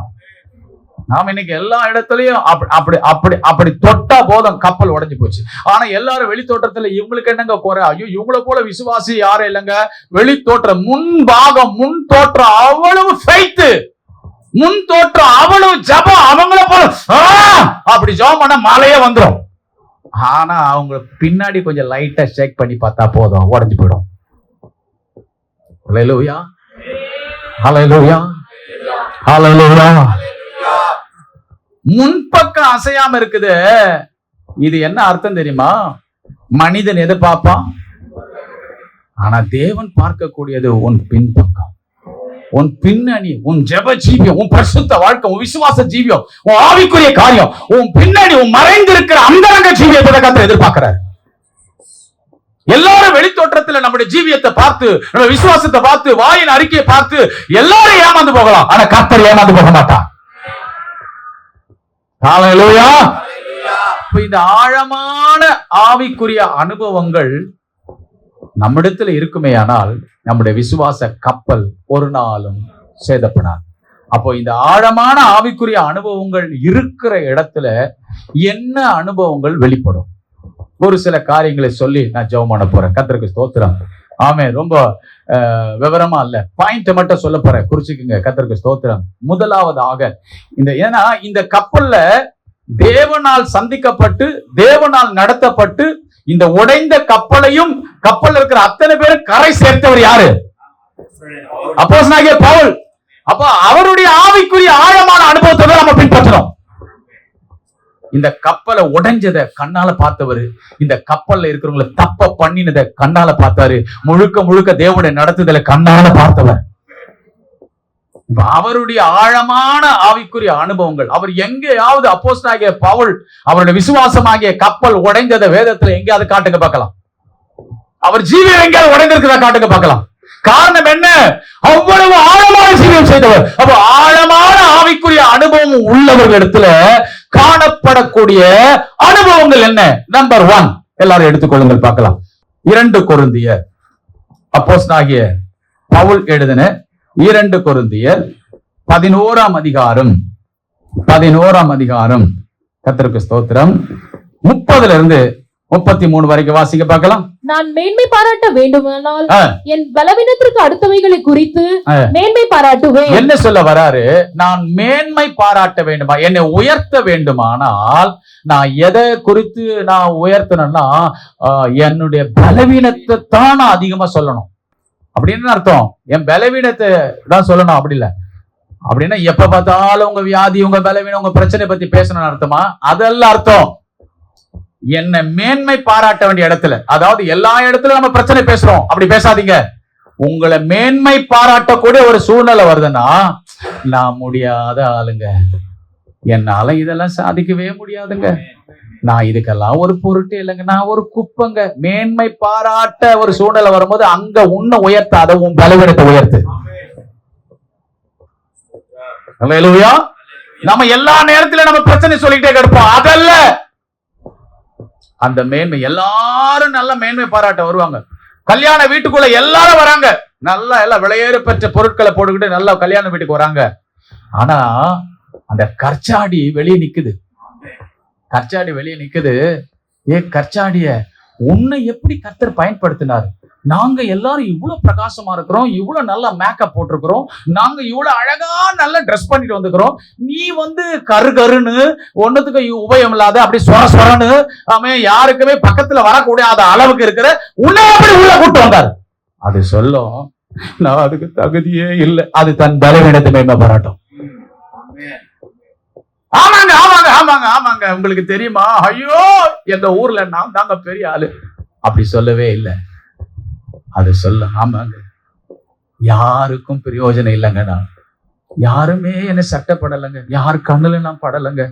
நாம் இன்னைக்கு எல்லா இடத்துலயும் அப்படி தொட்டா போதும் கப்பல் உடைஞ்சு போச்சு. ஆனா எல்லாரும் வெளி தோற்றத்துல இவங்களுக்கு என்னங்க குறை? ஐயோ, இவங்களை போல விசுவாசி யாரும் இல்லைங்க. வெளி தோற்றம், முன்பாகம், முன் தோற்றம் அவ்வளவு ஃபெய்த், முன் தோற்றம் அவ்வளவு ஜபம், அவங்கள போல அப்படி ஜபம் பண்ண மழையே வந்துடும். ஆனா அவங்க பின்னாடி கொஞ்சம் லைட்டா ஷேக் பண்ணி பார்த்தா போதும், உடைஞ்சு போயிடும். ஹல்லேலூயா, ஹல்லேலூயா, ஹல்லேலூயா. முன்பக்கம் அசையாம இருக்குது. இது என்ன அர்த்தம் தெரியுமா? மனிதன் எதை பார்ப்பான், ஆனா தேவன் பார்க்கக்கூடியது உன் பின்பக்கம், உன் பின்னணி, உன் ஜெப ஜீவியம், உன் பரிசுத்த வாழ்க்கை, உன் விசுவாச ஜீவியம், உன் ஆவிக்குரிய காரியம், உன் பின்னணி, உன் மறைந்திருக்கிற அந்தரங்க ஜீவியத்தை கர்த்தர் எதிர்பார்க்கிறார். எல்லாரும் வெளித்தோற்றத்துல நம்முடைய ஜீவியத்தை பார்த்து, நம்ம விசுவாசத்தை பார்த்து, வாயின் அறிக்கையை பார்த்து எல்லாரும் ஏமாந்து போகலாம், ஆனா கர்த்தர் ஏமாந்து போக மாட்டார். ஹல்லேலூயா. இந்த ஆழமான ஆவிக்குரிய அனுபவங்கள் நம்மிடத்துல இருக்குமே ஆனால் நம்முடைய விசுவாச கப்பல் ஒரு நாளும் சேதப்படாது. அப்போ இந்த ஆழமான ஆவிக்குரிய அனுபவங்கள் இருக்கிற இடத்துல என்ன அனுபவங்கள் வெளிப்படும்? ஒரு சில காரியங்களை சொல்லி நான் ஜெபம் பண்ண போறேன். கர்த்தருக்கு ஸ்தோத்திரம். ஆமே. ரொம்ப விவரமா இல்ல, பாயிண்ட் மட்டும் சொல்ல போறேன், குறிச்சுக்குங்க. கர்த்தருக்கு ஸ்தோத்திரம். முதலாவதாக ஏன்னா இந்த கப்பல்ல தேவனால் சந்திக்கப்பட்டு தேவனால் நடத்தப்பட்டு இந்த உடைந்த கப்பலையும் கப்பல் இருக்கிற அத்தனை பேரும் கரை சேர்த்தவர் யாரு? அப்போஸ்தலனாகிய பவுல். அப்ப அவருடைய ஆவிக்குரிய ஆழமான அனுபவத்தை நம்ம பின்பற்றணும். இந்த கப்பலை உடைஞ்சதை கண்ணால பார்த்தவரு, இந்த கப்பல்ல இருக்கிறவங்களை தப்ப பண்ணினதை கண்ணால பார்த்தாரு, முழுக்க முழுக்க தேவனுடைய நடத்துதலை கண்ணால பார்த்தவர். அவருடைய ஆழமான ஆவிக்குரிய அனுபவங்கள். அவர் எங்கேயாவது அப்போஸ்தலனாகிய பவுல் அவருடைய விசுவாசமாகிய கப்பல் உடைந்ததை வேதத்துல எங்கேயாவது காட்டுங்க பார்க்கலாம். அவர் ஜீவியம் எங்கேயாவது உடைந்திருக்கிறத காட்டுங்க பார்க்கலாம். காரணம் என்ன? அவ்வளவு ஆழமான ஜீவியம் செய்தவர். அப்ப ஆழமான ஆவிக்குரிய அனுபவம் உள்ளவர்களிடத்துல காணப்படக்கூடிய அனுபவங்கள் என்ன? நம்பர் 1 எல்லாரும் எடுத்துக்கொள்ளுங்கள் பார்க்கலாம். 2 கொரிந்தியர், அப்போஸ்தலனாகிய பவுல் எழுதின 2 கொரிந்தியர் 11ஆம் அதிகாரம், கர்த்தருக்கு ஸ்தோத்திரம், 30ல இருந்து 33 வரைக்கும் வாசிக்க பார்க்கலாம். நான் மேன்மை பாராட்ட வேண்டுமானால் ஆ. என் பலவீனத்திற்கு அடுத்தவைகளை குறித்து மேன்மை பாராட்டுவேன். என்ன சொல்ல வராரு? நான் மேன்மை பாராட்ட வேண்டுமா, என்னை உயர்த்த வேண்டுமானால் நான் எதை குறித்து நான் உயர்த்தணும்னா என்னுடைய பலவீனத்தை தான் நான் அதிகமா சொல்லணும் அப்படின்னு அர்த்தம். என் பலவீனத்தை தான் சொல்லணும் அப்படி இல்ல. அப்படின்னா எப்ப பார்த்தாலும் உங்க வியாதி, உங்க பலவீனம், உங்க பிரச்சனை பத்தி பேசணும்னு அர்த்தமா? அதெல்லாம் அர்த்தம். என்ன மேன்மை பாராட்ட வேண்டிய இடத்துல, அதாவது எல்லா இடத்துல நம்ம பிரச்சனை பேசுறோம் அப்படி பேசாதீங்க. உங்களை மேன்மை பாராட்டக்கூடிய ஒரு சூழ்நிலை வருதுன்னா, நான் முடியாத ஆளுங்க, என்னால இதெல்லாம் சாதிக்கவே முடியாதுங்க, நான் இதுக்கெல்லாம் ஒரு பொருட்டே இல்லைங்க, நான் ஒரு குப்பங்க, மேன்மை பாராட்ட ஒரு சூழ்நிலை வரும்போது அங்க உன்னை உயர்த்தாத உன் பலவீனத்தை உயர்த்து. அல்லேலூயா. நம்ம எல்லா நேரத்திலும் நம்ம பிரச்சனை சொல்லிட்டே கிடப்போம், அதல்ல. அந்த மேன்மை, எல்லாரும் நல்ல மேன்மை பாராட்ட வருவாங்க. கல்யாண வீட்டுக்குள்ள எல்லாரும் வராங்க, நல்லா எல்லாம் விலையேற பெற்ற பொருட்களை போட்டுக்கிட்டு நல்லா கல்யாண வீட்டுக்கு வராங்க. ஆனா அந்த கற்சாடி வெளியே நிக்குது. கற்சாடி வெளியே நிக்குது. கற்சாடிய உன்னை எப்படி கர்த்தர் பயன்படுத்தினார்? நாங்க எல்லாரும் இவ்வளவு பிரகாசமா இருக்கிறோம், இவ்வளவு நல்ல மேக்கப் போட்டிருக்கிறோம், நாங்க இவ்வளவு அழகா நல்ல ட்ரெஸ் பண்ணிட்டு வந்துக்கிறோம், நீ கரு கருன்னு ஒண்ணுத்துக்கு உபயம் இல்லாத அப்படி சொர சொரன்னு அவன் யாருக்குமே பக்கத்துல வரக்கூடாத அளவுக்கு இருக்கிற உன்னை அப்படி உள்ள கூட்டு வந்தார். அது சொல்லும், நான் அதுக்கு தகுதியே இல்லை. அது தன் பலவீனத்தை மேன்மை பாராட்டும். ஆமாங்க ஆமாங்க ஆமாங்க ஆமாங்க, உங்களுக்கு தெரியுமா, ஐயோ எங்க ஊர்ல நான் தாங்க பெரிய ஆளு, அப்படி சொல்லவே இல்லை. அது சொல்ல, ஆமாங்க யாருக்கும் பிரயோஜனம் இல்லைங்க, நான் யாருமே என்ன சட்டப்படலைங்க, யார் கண்ணுல நான் படலைங்க,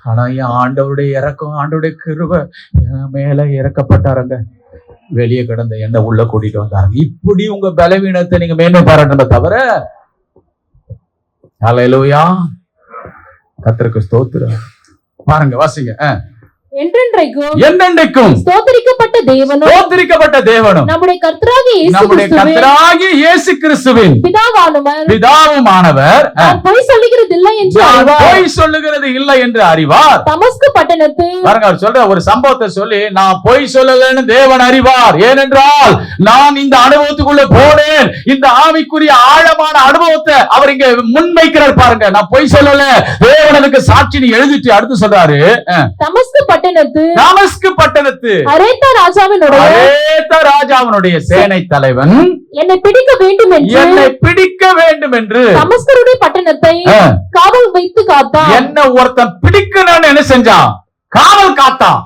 ஆனா என் ஆண்டவருடைய இறக்கம், ஆண்டவருடைய கிருபை என் மேல இறக்கப்பட்டாருங்க, வெளியே கிடந்த என்ன உள்ள கூட்டிட்டு வந்தாருங்க. இப்படி உங்க பலவீனத்தை நீங்க மேன்மை பாராட்டணுமே தவிர, அல்லேலூயா, கர்த்தருக்கு ஸ்தோத்திரம். பாருங்க வாசிங்க. என்றென்றைக்கும் ஸ்தோத்திரிக்கப்பட்ட தேவனும் நம்முடைய கர்த்தராகிய இயேசு கிறிஸ்துவின் பிதாவுமானவர் பொய் சொல்லுகிறது இல்லை என்று அறிவார். தமஸ்கு பட்டணத்து பாருங்க, அவர் சொல்ற ஒரு சம்பவத்தை சொல்லி, நான் பொய் சொல்லலன்னு தேவன் அறிவார். ஏனென்றால் நான் இந்த அனுபவத்துக்குள்ள போனேன். இந்த ஆவிக்குரிய ஆழமான அனுபவத்தை அவர் இங்க முன்வைக்கிறார். பாருங்க, நான் பொய் சொல்லல, தேவனுக்கு சாட்சி நீ எழுதிட்டு அடுத்து சொல்றாரு, தமஸ்கு பட்டணத்து அரேத்தா ராஜாவினுடைய சேனை தலைவன் என்னை பிடிக்க வேண்டும் என்று தமஸ்குடைய பட்டணத்தை காவல் வைத்து காத்தான். என்ன ஒருத்தன் பிடிக்கணும்னு என்ன செஞ்சான்? காவல் காத்தான்.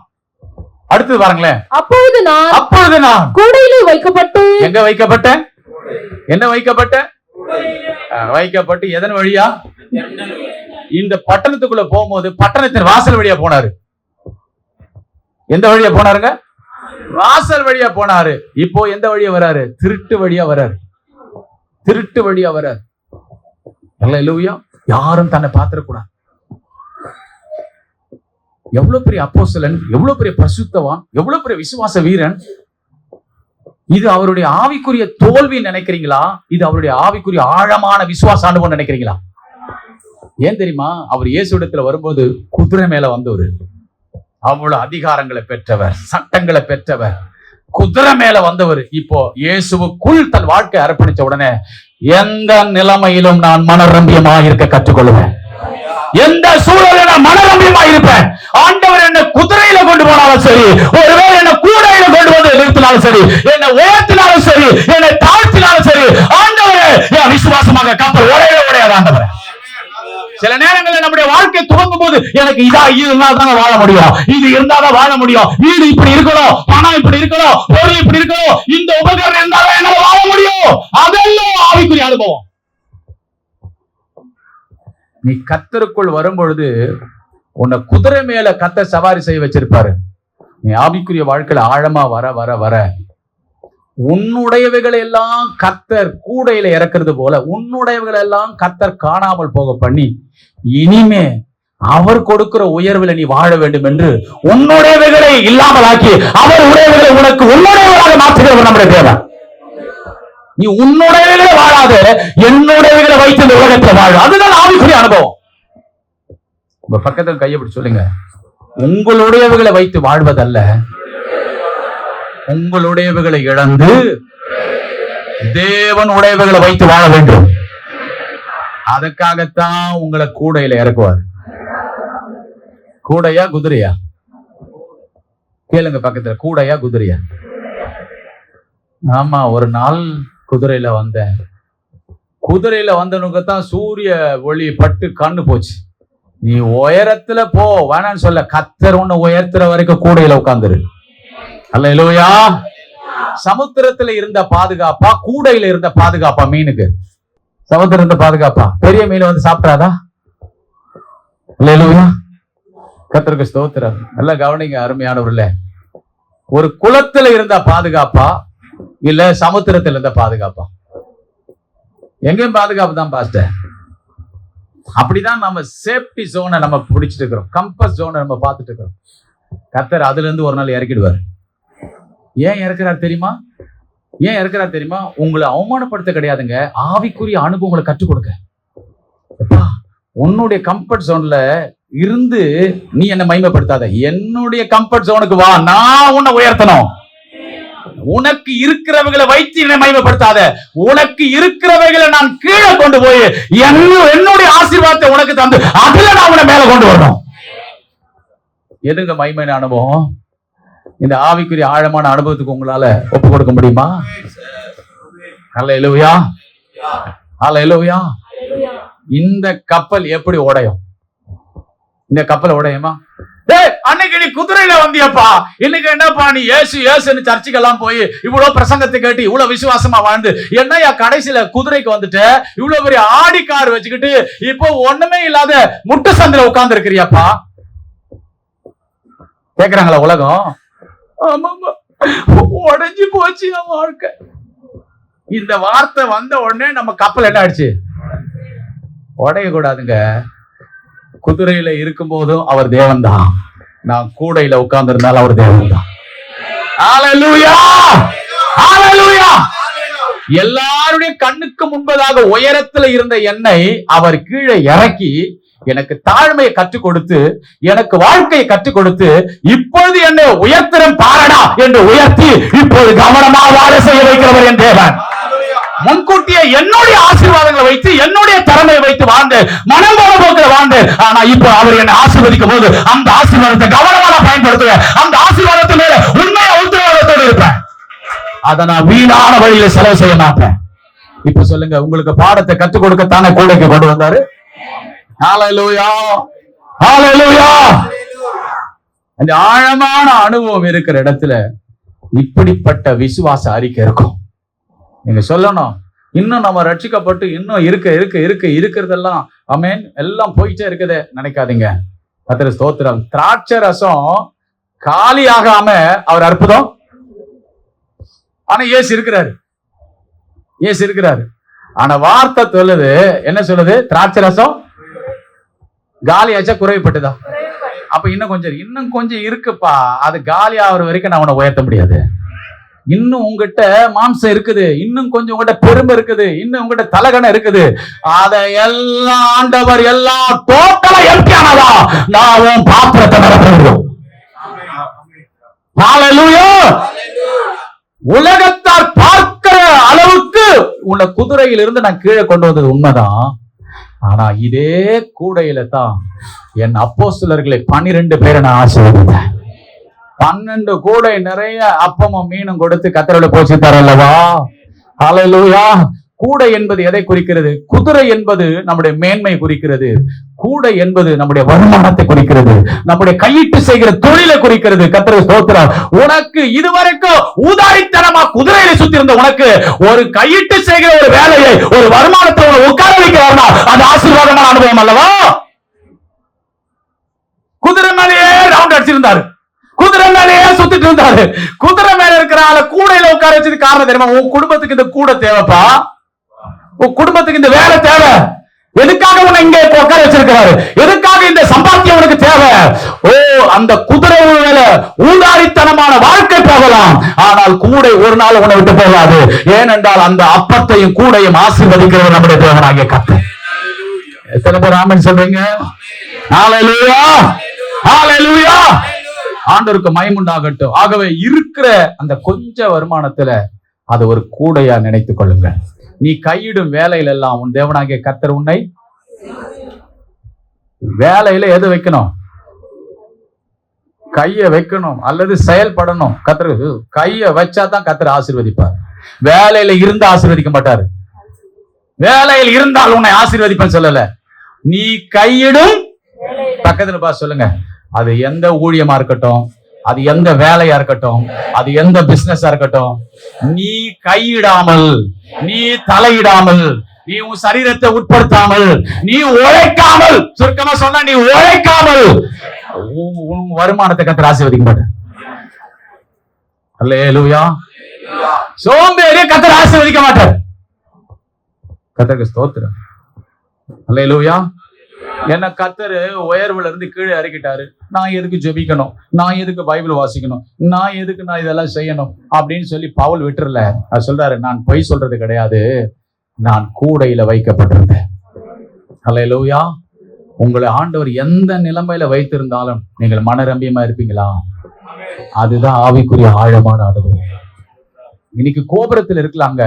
அடுத்து பாருங்களேன். அப்பொழுது நான் கூடையிலே வைக்கப்பட்டு, எங்க வைக்கப்பட்ட? என்ன வைக்கப்பட்ட? வைக்கப்பட்டு எதன் வழியா? இந்த பட்டணத்துக்குள்ள போகும்போது பட்டணத்தின் வாசல் வழியா போனாரு. எந்த வழியா போனாருங்க? வாசல் வழியா போனாரு. இப்போ எந்த வழியா வராரு? திருட்டு வழியா வராரு. திருட்டு வழியா வராரு. அல்லேலூயா. யாரும் தன்னை பார்த்திடக்கூடாது. எவ்வளவு பெரிய அப்போஸ்தலன், எவ்வளவு பெரிய பரிசுத்தவான், எவ்வளவு பெரிய விசுவாச வீரன். இது அவருடைய ஆவிக்குரிய தோல்வி நினைக்கிறீங்களா? இது அவருடைய ஆவிக்குரிய ஆழமான விசுவாச அனுபவம் நினைக்கிறீங்களா? ஏன் தெரியுமா? அவர் இயேசுவிடத்துல வரும்போது குதிரை மேல வந்தவர், அவ்வளவு அதிகாரங்களை பெற்றவர், சட்டங்களை பெற்றவர், குதிரை மேல வந்தவர். இப்போ இயேசுவுக்குள் தன் வாழ்க்கை அர்ப்பணிச்ச உடனே, எந்த நிலைமையிலும் நான் மனரம்பியமாக இருக்க கற்றுக்கொள்வேன், எந்த சூழலில் நான் மனரம்பியமாக இருப்பேன். ஆண்டவர் என்ன குதிரையில கொண்டு போனாலும் சரி, ஒருவேளை என்ன கூடையில கொண்டு வந்து நிறுத்தினாலும் சரி, என்னை உயர்த்தினாலும் சரி, என்னை தாழ்த்தினாலும் சரி, ஆண்டவரே என் விசுவாசமாக கப்பல் உடையாது. ஆண்டவரே, சில நேரங்களில் நம்முடைய வாழ்க்கை துவங்கும் போது எனக்கு இருந்தால்தான் வாழ முடியும், இது இருந்தாதான் வாழ முடியும், வீடு இப்படி இருக்கணும், பணம் இப்படி இருக்கணும், பொருள் இப்படி இருக்கணும், இந்த உபகரணம் இருந்தாலும் என்னால வாழ முடியும். அதெல்லாம் ஆவிக்குரிய அனுபவம். நீ கர்த்தருக்குள் வரும்பொழுது உன்னை குதிரை மேல கர்த்தர் சவாரி செய்ய வச்சிருப்பாரு. நீ ஆவிக்குரிய வாழ்க்கையில ஆழமா வர வர வர உன்னுடையவைகளை எல்லாம் கர்த்தர் கூடையில இறக்குறது போல உன்னுடையவைகளை எல்லாம் கர்த்தர் காணாமல் போக பண்ணி, இனிமே அவர் கொடுக்கிற உயர்வில் நீ வாழ வேண்டும் என்று உன்னுடையவைகளை இல்லாமல் ஆக்கி அவர் உடையவைகளை உனக்கு உன்னுடையவர்களாக மாற்றுகிறவர் நம்முடைய தேவன். நீ உன்னுடையவைகளை வாழாத என்னுடையவைகளை வைத்து இந்த உலகத்தில் வாழ. அதுதான் ஆவிக்குரிய அனுபவம். உங்க பக்கத்தில் கையை பிடிச்சு சொல்லுங்க, உங்களுடையவைகளை வைத்து வாழ்வதல்ல உங்களுடையவைகளை இழந்து தேவன் உடையவைகளை வைத்து வாழ வேண்டும். அதுக்காகத்தான் உங்களை கூடையில இறக்குவார். கூடையா குதிரையா? கேளுங்க பக்கத்துல, கூடையா குதிரையா? ஆமா, ஒரு நாள் குதிரையில வந்தேன். குதிரையில வந்தவனுக்கு தான் சூரிய ஒளி பட்டு கண்ணு போச்சு. நீ உயரத்துல போ வேணான்னு சொல்ல, கத்தர் உன்னை உயர்த்துற வரைக்கும் கூடையில உட்கார்ந்துரு. அல்லேலூயா. சமுத்திரத்துல இருந்த பாதுகாப்பா, கூடையில இருந்த பாதுகாப்பா? மீனுக்கு சமுத்திரம் இருந்த பாதுகாப்பா? பெரிய மீன் வந்து சாப்பிடாதா? அல்லேலூயா. கர்த்தருக்கு ஸ்தோத்திரம். நல்லா கவனிங்க அருமையானவர்களே. ஒரு குளத்துல இருந்த பாதுகாப்பா இல்ல சமுத்திரத்துல இருந்த பாதுகாப்பா? எங்கேயும் பாதுகாப்பு தான் பாஸ்டர். அப்படிதான் நம்ம சேஃப்டி ஜோனை நம்ம பிடிச்சிட்டு இருக்கிறோம், கம்பஸ் ஜோனை நம்ம பார்த்துட்டு இருக்கிறோம். கர்த்தர் அதுல இருந்து ஒரு நாள் இறக்கிடுவார். ஏன் இறக்குறார் தெரியுமா? ஏன் இறக்குறார் தெரியுமா? உங்களை அவமானப்படுத்த கிடையாதுங்க, ஆவிக்குரிய அனுபவங்களை கற்றுக் கொடுக்க. உன்னுடைய கம்ஃபர்ட் ஜோன்ல இருந்து நீ என்ன மகிமைப்படுத்தாத, என்னுடைய கம்ஃபர்ட் ஜோனுக்கு வா, நான் உன்னை உயர்த்தணும். உனக்கு இருக்கிறவைகளை வைத்து என்னை மகிமைப்படுத்தாத, உனக்கு இருக்கிறவைகளை நான் கீழே கொண்டு போய் என்னுடைய ஆசீர்வாதத்தை உனக்கு தந்து அதுல நான் உன்னை மேல கொண்டு வரணும். எதுங்க மகிமையான அனுபவம்? இந்த ஆவிக்குரிய ஆழமான அனுபவத்துக்கு உங்களால ஒப்பு கொடுக்க முடியுமா? அல்லேலூயா, அல்லேலூயா. இந்த கப்பல் எப்படி உடையும்? இந்த கப்பல் உடையுமா? அன்னைக்கு நீ குதிரையில வந்தியப்பா, இன்னைக்கு என்னப்பா நீ ஏசு ஏசுன்னு சர்ச்சுக்கெல்லாம் போய் இவ்வளவு பிரசங்கத்தை கேட்டு இவ்வளவு விசுவாசமா வாழ்ந்து என்னையா கடைசியில குதிரைக்கு வந்துட்டு இவ்வளவு பெரிய ஆடி கார் வச்சுக்கிட்டு இப்போ ஒண்ணுமே இல்லாத முட்டு சந்தில உட்கார்ந்து இருக்கிறியாப்பா? கேக்குறாங்களா உலகம்? ஆமாமா, உடைஞ்சு போச்சு என் வாழ்க்கை. இந்த வார்த்தை வந்த உடனே நம்ம கப்பல் என்ன ஆயிடுச்சு? உடைய கூடாதுங்க. குதிரையில இருக்கும் போதும் அவர் தேவன் தான், நான் கூடையில உட்கார்ந்து இருந்தாலும் அவர் தேவன் தான். ஹல்லேலூயா, ஹல்லேலூயா. எல்லாருடைய கண்ணுக்கு முன்பதாக உயரத்துல இருந்த என்னை அவர் கீழே இறக்கி எனக்கு தாழ்மையை கற்றுக் கொடுத்து, எனக்கு வாழ்க்கையை கற்றுக் கொடுத்து, இப்பொழுது என்னை உயர்த்திறம் பாரடா என்று உயர்த்தி இப்போது கவனமாக வாழ செய்ய வைக்கிறவர் என் தேவன். முன்கூட்டியே என்னுடைய ஆசீர்வாதங்களை வைத்து என்னுடைய திறமையை வைத்து வாழ்ந்து மனம் போல போக்கிற வாழ்ந்து, ஆனா இப்போ அவர் என்னை ஆசீர்வதிக்கும் போது அந்த ஆசீர்வாதத்தை கவனமாக பயன்படுத்துவேன். அந்த ஆசீர்வாதத்தின் மேல உண்மையா உத்தரவாதத்தோடு இருப்பேன். அதை நான் வீணான வழியில செலவு செய்ய மாட்டேன். இப்ப சொல்லுங்க, உங்களுக்கு பாடத்தை கற்றுக் கொடுக்கத்தானே கூடைக்கு கொண்டு வந்தாரு? ஹல்லேலூயா, ஹல்லேலூயா. அந்த ஆழமான அனுபவம் இருக்கிற இடத்துல இப்படிப்பட்ட விசுவாச அறிக்கை இருக்கும். நீங்க சொல்லணும், இன்னும் நம்ம ரட்சிக்கப்பட்டு இன்னும் இருக்கிறதெல்லாம் ஆமென் எல்லாம் போயிட்டே இருக்குதே நினைக்காதீங்க. கர்த்தருக்கு ஸ்தோத்திரம். திராட்சை ரசம் காலி ஆகாம அவர் அற்புதம். ஆனா இயேசு இருக்கிறாரு. ஆனா வார்த்தை சொல்லுது, என்ன சொல்லுது? திராட்சை ரசம் காலியாச்சா குறைவுபட்டுதா? அப்ப இன்னும் கொஞ்சம் இருக்குப்பா, அது காலி ஆகுற வரைக்கும் நான் உன்னை உயர்த்த முடியாது. இன்னும் உங்ககிட்ட மாம்சம் இருக்குது, இன்னும் கொஞ்சம் உங்ககிட்ட பெருமை இருக்குது, இன்னும் உங்ககிட்ட தலகணம் இருக்குது. அதை எல்லாம் ஆண்டவர் எல்லாம் டோட்டலா எம்டியானதா நான் உன் பாத்திரத்தை நிரப்ப வேண்டும். ஹல்லேலூயா. உலகத்தால் பார்க்கிற அளவுக்கு உன்னை குதிரையிலிருந்து நான் கீழே கொண்டு வந்தது உண்மைதான். ஆனா இதே கூடையில தான் என் அப்போஸ்தலர்களை 12 பேரை நான் ஆசீர்வதித்தேன். 12 கூடை நிறைய அப்பமும் மீனும் கொடுத்து கர்த்தரோட போஷித்தார் அல்லவா? ஹல்லேலூயா. கூடை என்பது எதை குறிக்கிறது? குதிரை என்பது நம்முடைய மேன்மை குறிக்கிறது. கூடை என்பது நம்முடைய வருமானத்தை குறிக்கிறது, நம்முடைய கையிட்டு செய்கிற தொழிலை குறிக்கிறது. கர்த்தருக்கு ஸ்தோத்திரம். உனக்கு இதுவரைக்கும் ஊதாரித்தனமா குதிரையில சுத்தி இருந்த உனக்கு ஒரு கையிட்டு செய்கிற ஒரு வேலையை, ஒரு வருமானத்தை உட்கார வைக்கிறார்னா அது ஆசீர்வாதமான அனுபவம் அல்லவா? குதிரை மேலேயே ரவுண்ட் அடிச்சிருந்தாரு, குதிரை மேலேயே சுத்திட்டு இருந்தாரு. குதிரை மேல இருக்கிற ஆள கூடையில உட்கார வச்சது காரணம் தெரியுமா? உன் குடும்பத்துக்கு இந்த கூடை தேவைப்பா, உன் குடும்பத்துக்கு இந்த வேலை தேவை. எதுக்காக உன்னை இங்க உட்கார வச்சிருக்கிறாரு? எதுக்காக இந்த சம்பாத்தியம் உனக்கு தேவை? ஓ, அந்த குதிரை மேல ஊதாரித்தனமான வாழ்க்கை போகலாம், ஆனால் கூடை ஒரு நாள் உன்னை விட்டு போகாது. ஏனென்றால் அந்த அப்பத்தையும் கூடையும் ஆசீர்வதிக்கிறவர் நம்முடைய தேவனாகிய கர்த்தர். எத்தனை பேர் ஆமென் சொல்றீங்க? ஹல்லேலூயா, ஹல்லேலூயா. ஆண்டவருக்கு மகிமையுண்டாகட்டும். ஆகவே இருக்கிற அந்த கொஞ்ச வருமானத்துல அதை ஒரு கூடையா நினைத்துக் கொள்ளுங்க. நீ கையிடும் வேலையில எல்லாம் உன் தேவனாகிய கர்த்தர் உன்னை வேலையில எது வைக்கணும்? கைய வைக்கணும் அல்லது செயல்படணும். கர்த்தர் கைய வச்சாதான் கர்த்தர் ஆசீர்வதிப்பார். வேலையில இருந்து ஆசீர்வதிக்க மாட்டாரு. வேலையில் இருந்தால் உன்னை ஆசீர்வதிப்பேன்னு சொல்லல. நீ கையிடும் பக்கத்துல பா சொல்லுங்க. அது எந்த ஊழியமா இருக்கட்டும், அது எந்த வேலையா இருக்கட்டும், அது எந்த பிசினஸா இருக்கட்டும், நீ கையிடாமல், நீ தலையிடாமல், நீ உன் சரீரத்தை உட்படுத்தாமல், நீ உழைக்காமல், சுருக்கமா சொன்னா நீ உழைக்காமல் உன் வருமானத்தை கர்த்தர் ஆசீர்வதிக்க மாட்டார். அல்லேலூயா. சோம்பேறி கர்த்தர் ஆசீர்வதிக்க மாட்டார். கர்த்தருக்கு ஸ்தோத்திரம். அல்லேலூயா. என்ன கர்த்தர் உயர்வுல இருந்து கீழே இறக்கிட்டாரு. நான் எதுக்கு ஜெபிக்கணும், நான் எதுக்கு பைபிள் வாசிக்கணும், நான் எதுக்கு நான் இதெல்லாம் செய்யணும் அப்படின்னு சொல்லி பவுல் விட்டுறல. அது சொல்றாரு, நான் பொய் சொல்றது கிடையாது, நான் கூடையில வைக்கப்பட்டிருந்தேன். அல்லேலூயா. உங்களை ஆண்டவர் எந்த நிலைமையில வைத்திருந்தாலும் நீங்கள் மனரம்பியமா இருப்பீங்களா? அதுதான் ஆவிக்குரிய ஆழமான அனுபவம். இன்னைக்கு கோபுரத்தில் இருக்கலாங்க,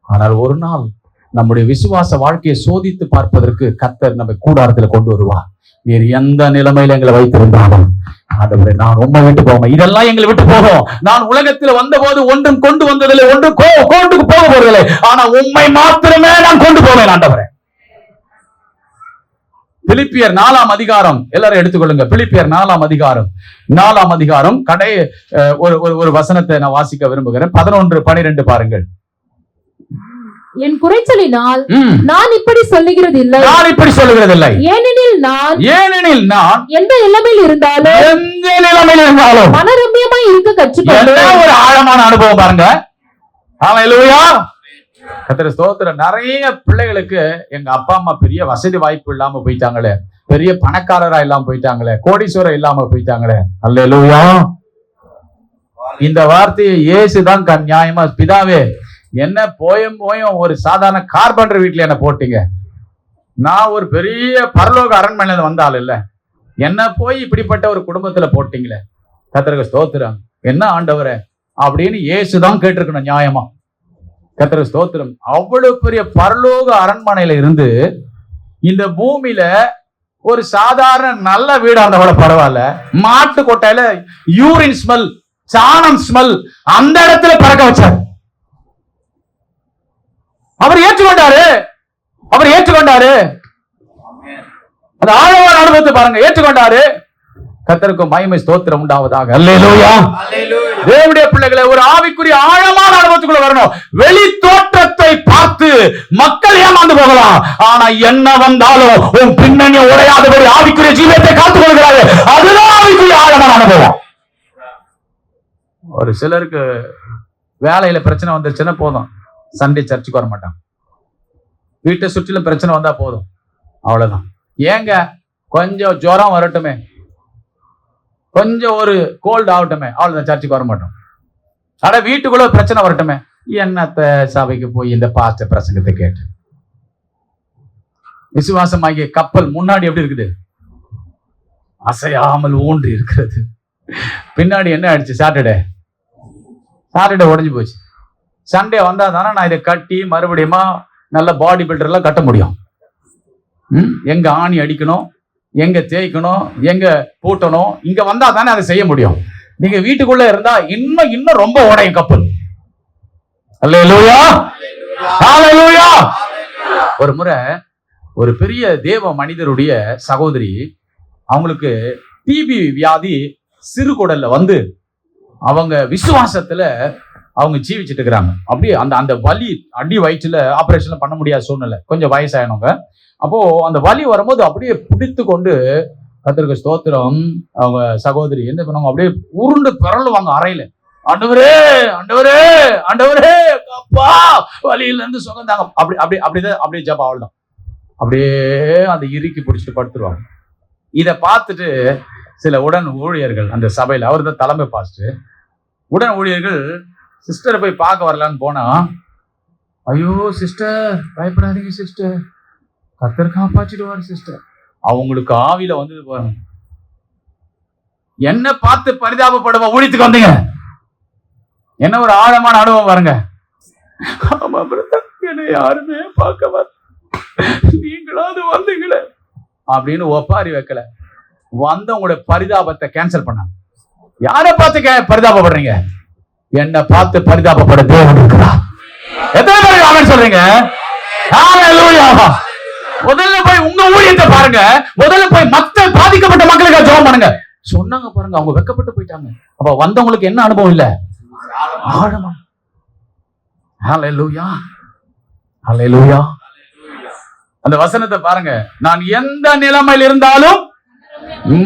ஆனால் ஒரு நாள் நம்முடைய விசுவாச வாழ்க்கையை சோதித்து பார்ப்பதற்கு கர்த்தர் நம்ம கூடாரத்துல கொண்டு வருவார். வேறு எந்த நிலைமையில எங்களை வைத்திருந்தாலும் ஆண்டவரே, நான் உண்மை விட்டு போவேன், இதெல்லாம் எங்களை விட்டு போகும். நான் உலகத்துல வந்த போது ஒன்றும் கொண்டு வந்ததில்லை, ஒன்றும் கொண்டு போக போறதில்லை, ஆனா உண்மை மாத்திரமே நான் கொண்டு போவேன் ஆண்டவரே. பிலிப்பியர் 4ஆம் அதிகாரம் எல்லாரும் எடுத்துக்கொள்ளுங்க. பிலிப்பியர் 4ஆம் அதிகாரம் கடை ஒரு வசனத்தை நான் வாசிக்க விரும்புகிறேன். 11-12 பாருங்கள். என் குறைச்சலினால் நான் இப்படி சொல்லுகிறது இல்லை, ஏனெனில் நான் எந்த நிலைமையில் இருந்தாலும் மனரம்பியமாய் இருக்க கற்றுக்கொண்டேன். ஒரு ஆழமான அனுபவம் பாருங்க. ஹல்லேலூயா. கர்த்தர் ஸ்தோத்திரம். நிறைய பிள்ளைகளுக்கு எங்க அப்பா அம்மா பெரிய வசதி வாய்ப்பு இல்லாம போயிட்டாங்களே, பெரிய பணக்காரரா இல்லாம போயிட்டாங்களே, கோடீஸ்வரர் இல்லாம போயிட்டாங்களே. அல்லேலூயா. இந்த வார்த்தையை இயேசுதான் நியாயமா, பிதாவே என்ன போயும் ஒரு சாதாரண கார்பெண்டர் வீட்டுல என்ன போட்டீங்க, நான் ஒரு பெரிய பரலோக அரண்மனையில வந்தால் இல்ல, என்ன போய் இப்படிப்பட்ட ஒரு குடும்பத்துல போட்டீங்களே. கர்த்தருக்கு ஸ்தோத்திரம். என்ன ஆண்டவரே அப்படின்னு இயேசுதான் கேட்டிருக்கணும் நியாயமா. கர்த்தருக்கு ஸ்தோத்திரம். அவ்வளவு பெரிய பரலோக அரண்மனையில இருந்து இந்த பூமியில ஒரு சாதாரண நல்ல வீடா இருந்தா கூட பரவாயில்ல, மாட்டு கொட்டையில யூரின் ஸ்மெல், சாணம் ஸ்மெல், அந்த இடத்துல பறக்க வச்சார். அவர் ஏற்றுக்கொண்டாரு. அந்த ஆழமான அனுபவத்தை பாருங்க, ஏற்றுக்கொண்டாரு. கர்த்தருக்கு மகிமை ஸ்தோத்திரம் உண்டாவதாக. அல்லேலூயா. தேவனுடைய பிள்ளைகளை ஒரு ஆவிக்குரிய ஆழமான அனுபவத்துக்குள்ள வரணும். வெளி தோற்றத்தை பார்த்து மக்கள் ஏமாந்து போகலாம், ஆனா என்ன வந்தாலும் உன் பின்னணி உடையாதபடி ஆவிக்குரிய ஜீவியத்தை காத்துக் கொள்கிறாரு. அதுதான் ஆவிக்குரிய ஆழமான அனுபவம். ஒரு சிலருக்கு வேலையில பிரச்சனை வந்துருச்சுன்னா போதும், சண்டே சர்ச்சுக்கு வர மாட்டான். வீட்டை சுற்றிலும் பிரச்சனை வந்தா போதும், அவ்வளவுதான். ஏங்க கொஞ்சம் ஜுரம் வரட்டுமே, கொஞ்சம் ஒரு கோல்டு ஆகட்டுமே, அவ்வளவுதான், சர்ச்சுக்கு வர மாட்டோம். ஆனா வீட்டுக்குள்ள பிரச்சனை வரட்டுமே, என்னத்த சபைக்கு போய் இந்த பாஸ்டர் பிரசங்கத்தை கேட்டு. விசுவாசமாகிய கப்பல் முன்னாடி எப்படி இருக்குது? அசையாமல் ஊன்றி இருக்கிறது. பின்னாடி என்ன ஆயிடுச்சு? சாட்டர்டே உடைஞ்சு போச்சு. சண்டே வந்தா தானே நான் இதை கட்டி மறுபடியுமா நல்ல பாடி பில்டர் எல்லாம் கட்ட முடியும். எங்க ஆணி அடிக்கணும், எங்க தேய்க்கணும், எங்க பூட்டணும், இங்க வந்தா தானே அதை செய்ய முடியும். நீங்க வீட்டுக்குள்ள இருந்தா இன்னும் ரொம்ப உடையும் கப்பல். அல்லேலூயா. ஹல்லேலூயா. ஒரு முறை ஒரு பெரிய தேவ மனிதருடைய சகோதரி, அவங்களுக்கு டிபி வியாதி சிறுகுடல்ல வந்து அவங்க விசுவாசத்துல அவங்க ஜீவிச்சுட்டு இருக்கிறாங்க. அப்படியே அந்த வலி அடி வயிற்றுல ஆபரேஷன் பண்ண முடியாத சூழ்நிலை, கொஞ்சம் வயசாயினவங்க. அப்போ அந்த வலி வரும்போது அப்படியே பிடித்து கொண்டு, கர்த்தருக்கு ஸ்தோத்திரம், அவங்க சகோதரி என்ன பண்ணுவாங்க, அப்படியே உருண்டு பிறழுவாங்க அறையில. ஆண்டவரே ஆண்டவரே ஆண்டவரே அப்பா, வலியில இருந்து சுகந்தாங்க. அப்படியே ஜப அவள்தான். அப்படியே அந்த இறுக்கி பிடிச்சிட்டு படுத்துருவாங்க. இதை பார்த்துட்டு சில உடன் ஊழியர்கள், அந்த சபையில அவர் தான் தலைமை பாஸ்டர், உடன் ஊழியர்கள் சிஸ்டரை போய் பார்க்க வரலான்னு போனா, ஐயோ சிஸ்டர் பயப்படாதீங்க சிஸ்டர், கர்த்தர் காப்பாற்றிடுவார் சிஸ்டர். அவங்களுக்கு ஆவியில வந்து பாருங்க, என்ன பார்த்து பரிதாபப்படுவ ஊழியத்துக்கு வந்தீங்க. என்ன ஒரு ஆழமான அனுபவம் பாருங்க. ஆமா பிரதர், என்னை யாருமே பார்க்க வர, நீங்களாவது வந்தீங்களே அப்படின்னு ஒப்பாரி வைக்கல. வந்தவங்களோட பரிதாபத்தை கேன்சல் பண்ணாங்க. யாரை பார்த்து பரிதாபப்படுறீங்க? என்னை பார்த்து பரிதாபப்பட தேவன் இருக்கிறார். எத்தனை பேருக்கு ஆமென் சொல்றீங்க? ஹல்லேலூயா. முதல்ல போய் உங்க ஊழியத்தை பாருங்க. முதல்ல போய் மக்கள், பாதிக்கப்பட்ட மக்களுக்கு ஜெபம் பண்ணுங்க. சொன்னாங்க பாருங்க, அவங்க வெட்கப்பட்டு போயிட்டாங்க. அப்ப வந்தவங்களுக்கு என்ன அனுபவம் இல்ல? ஆழமா. ஹல்லேலூயா, ஹல்லேலூயா. அந்த வசனத்தை பாருங்க. நான் எந்த நிலைமையில் இருந்தாலும்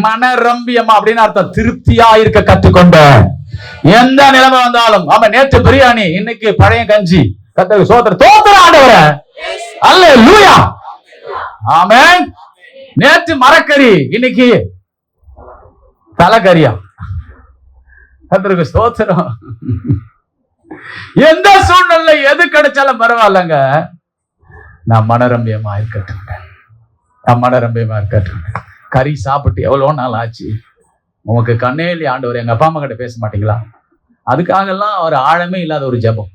மனரம்பியமா அப்படின்னு அர்த்தம். திருப்தியா இருக்க கற்றுக்கொண்டேன். எந்த நிலைமை வந்தாலும். ஆமா, நேற்று பிரியாணி, இன்னைக்கு பழைய கஞ்சி. கர்த்தருக்கு ஸ்தோத்திரம். தோத்திர ஆண்டவரே. அல்லேலூயா. ஆமென். நேற்று மரக்கறி, இன்னைக்கு தலைக்கறியா. கர்த்தருக்கு ஸ்தோத்திரம். எந்த சூழ்நிலை எது கிடைச்சாலும் பரவாயில்லங்க. நான் மனரம்பியமா இருக்கட்டும். நான் மனரம்பியமா இருக்கட்டும். கறி சாப்பிட்டு எவ்வளவு நாள் ஆச்சு? உனக்கு கண்ணேலி ஆண்டவர், எங்க அப்பா அம்மா கிட்ட பேச மாட்டீங்களா? அதுக்காகலாம் ஒரு ஆழமே இல்லாத ஒரு ஜெபம்.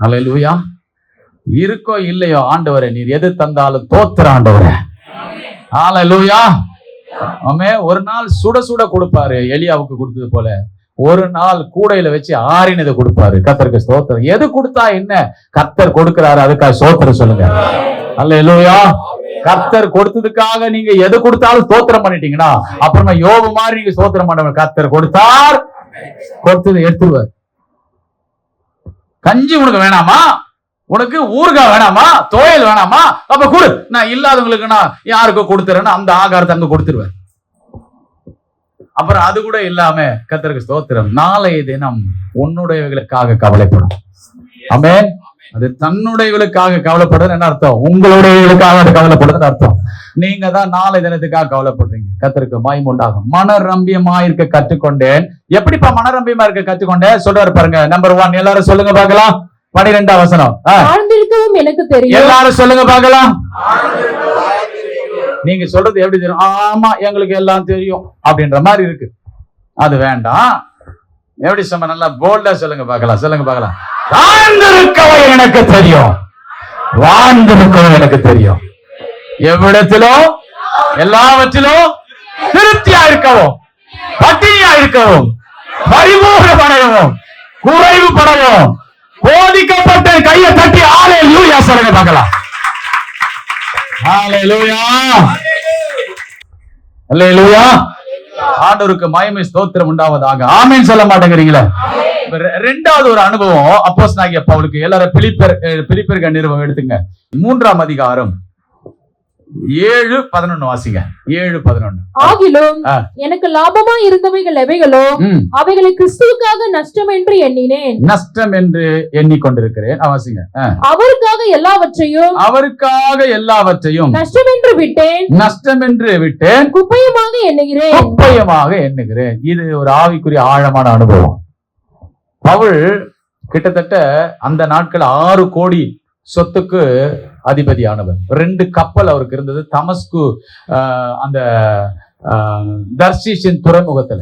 அல்லேலூயா. இருக்கோ இல்லையோ ஆண்டவரே, நீர் எது தந்தாலும் தோத்திர ஆண்டவரே. அல்லேலூயா. ஆமே. ஒரு நாள் சுட சுட கொடுப்பாரு, எலியாவுக்கு கொடுத்தது போல. ஒரு நாள் கூடையில வச்சு ஆறினதை கொடுப்பாரு. கர்த்தருக்கு ஸ்தோத்திரம். எது கொடுத்தா என்ன? கர்த்தர் கொடுக்கிறாரு, அதுக்காக ஸ்தோத்திரம் சொல்லுங்க. அல்லேலூயா. கர்த்தர் கொடுத்ததுக்காக நீங்க எது கொடுத்தாலும் ஸ்தோத்திரம் பண்ணிட்டீங்கன்னா, அப்புறமா யோபு மாதிரி நீங்க ஸ்தோத்திரம் பண்ண. கர்த்தர் கொடுத்தார், கொடுத்தது எடுத்துருவார். கஞ்சி உனக்கு வேணாமா? உனக்கு ஊறுகாய் வேணாமா? துவையல் வேணாமா? அப்ப கொடு. நான் இல்லாதவங்களுக்கு நான் யாருக்கோ கொடுத்துறேன்னு அந்த ஆகாரத்தை அங்க கொடுத்துருவேன். அப்புறம் அது கூட இல்லாம கர்த்தருக்கு ஸ்தோத்திரம், நாளைய தினம் உன்னுடையவர்களுக்காக கவலைப்படும். ஆமென். அது தன்னுடையவர்களுக்காக கவலைப்படுறது என்ன அர்த்தம்? உங்களுடையவர்களுக்காக அது கவலைப்படுறது அர்த்தம். நீங்க தான் நாளை தினத்துக்காக கவலைப்படுறீங்க. கர்த்தருக்கு மகிமை உண்டாகும். மனரம்பியமா இருக்க கற்றுக்கொண்டேன். எப்படிப்பா மனரம்பியமா இருக்க கற்றுக்கொண்டேன் சொல்றாரு பாருங்க. நம்பர் 1 எல்லாரும் சொல்லுங்க பார்க்கலாம். 12ஆம் வசனம். ஆழ்ந்திருக்கவும் எனக்கு தெரியும். எல்லாரும் சொல்லுங்க பார்க்கலாம். நீங்க சொல்றது எப்படி தெரியும்? ஆமா, எங்களுக்கு எல்லாம் தெரியும் அப்படின்ற மாதிரி இருக்கு. அது வேண்டாம். எப்படி சொன்ன? நல்லா போல்டா சொல்லுங்க பார்க்கலாம். சொல்லுங்க பார்க்கலாம். வாழ்ந்திருக்கவும் எனக்கு தெரியும். வாழ்ந்திருக்கவும் எனக்கு தெரியும். எவ்விடத்திலும் எல்லாவற்றிலும் திருப்தியா இருக்கவும், பட்டினியா இருக்கவும், பரிபூரணமடையவும், குறைவுபடவும், போதிக்கப்பட்ட கையை தட்டி ஹல்லேலூயா சொல்லுங்க பார்க்கலாம். ஹல்லேலூயா, ஹல்லேலூயா. ஆண்டவருக்கு மகிமை ஸ்தோத்திரம் உண்டாவதாக. ஆமென் சொல்ல மாட்டேங்கிறீங்களா? இரண்டாவது ஒரு அனுபவம் அப்போஸ்தலனாகிய பவுலுக்கு. எல்லாரும் பிலிப்பியர் நிருபம் எடுத்துங்க. 3ஆம் அதிகாரம் 7:11 வாசிங்க. 7:11. ஆகிலும் எனக்கு லாபமா இருந்தவைகள் எவைகளோ அவைகளை கிறிஸ்துவுக்காக நஷ்டம் என்று எண்ணினேன். நஷ்டம் என்று எண்ணிக்கொண்டிருக்கிறேன். வாசிங்க. அவருக்காக எல்லாவற்றையும் நஷ்டம் என்று விட்டேன். நஷ்டம் என்று விட்டேன். குப்பையமாக எண்ணுகிறேன். குப்பையமாக எண்ணுகிறேன். இது ஒரு ஆவிக்குரிய ஆழமான அனுபவம். பவுல் கிட்டத்தட்ட அந்த நாட்கள் 6 கோடி சொத்துக்கு அதிபதியானவர். 2 கப்பல் அவருக்கு இருந்தது. தமஸ்கு அந்த தர்ஷீஷின் துறைமுகத்துல.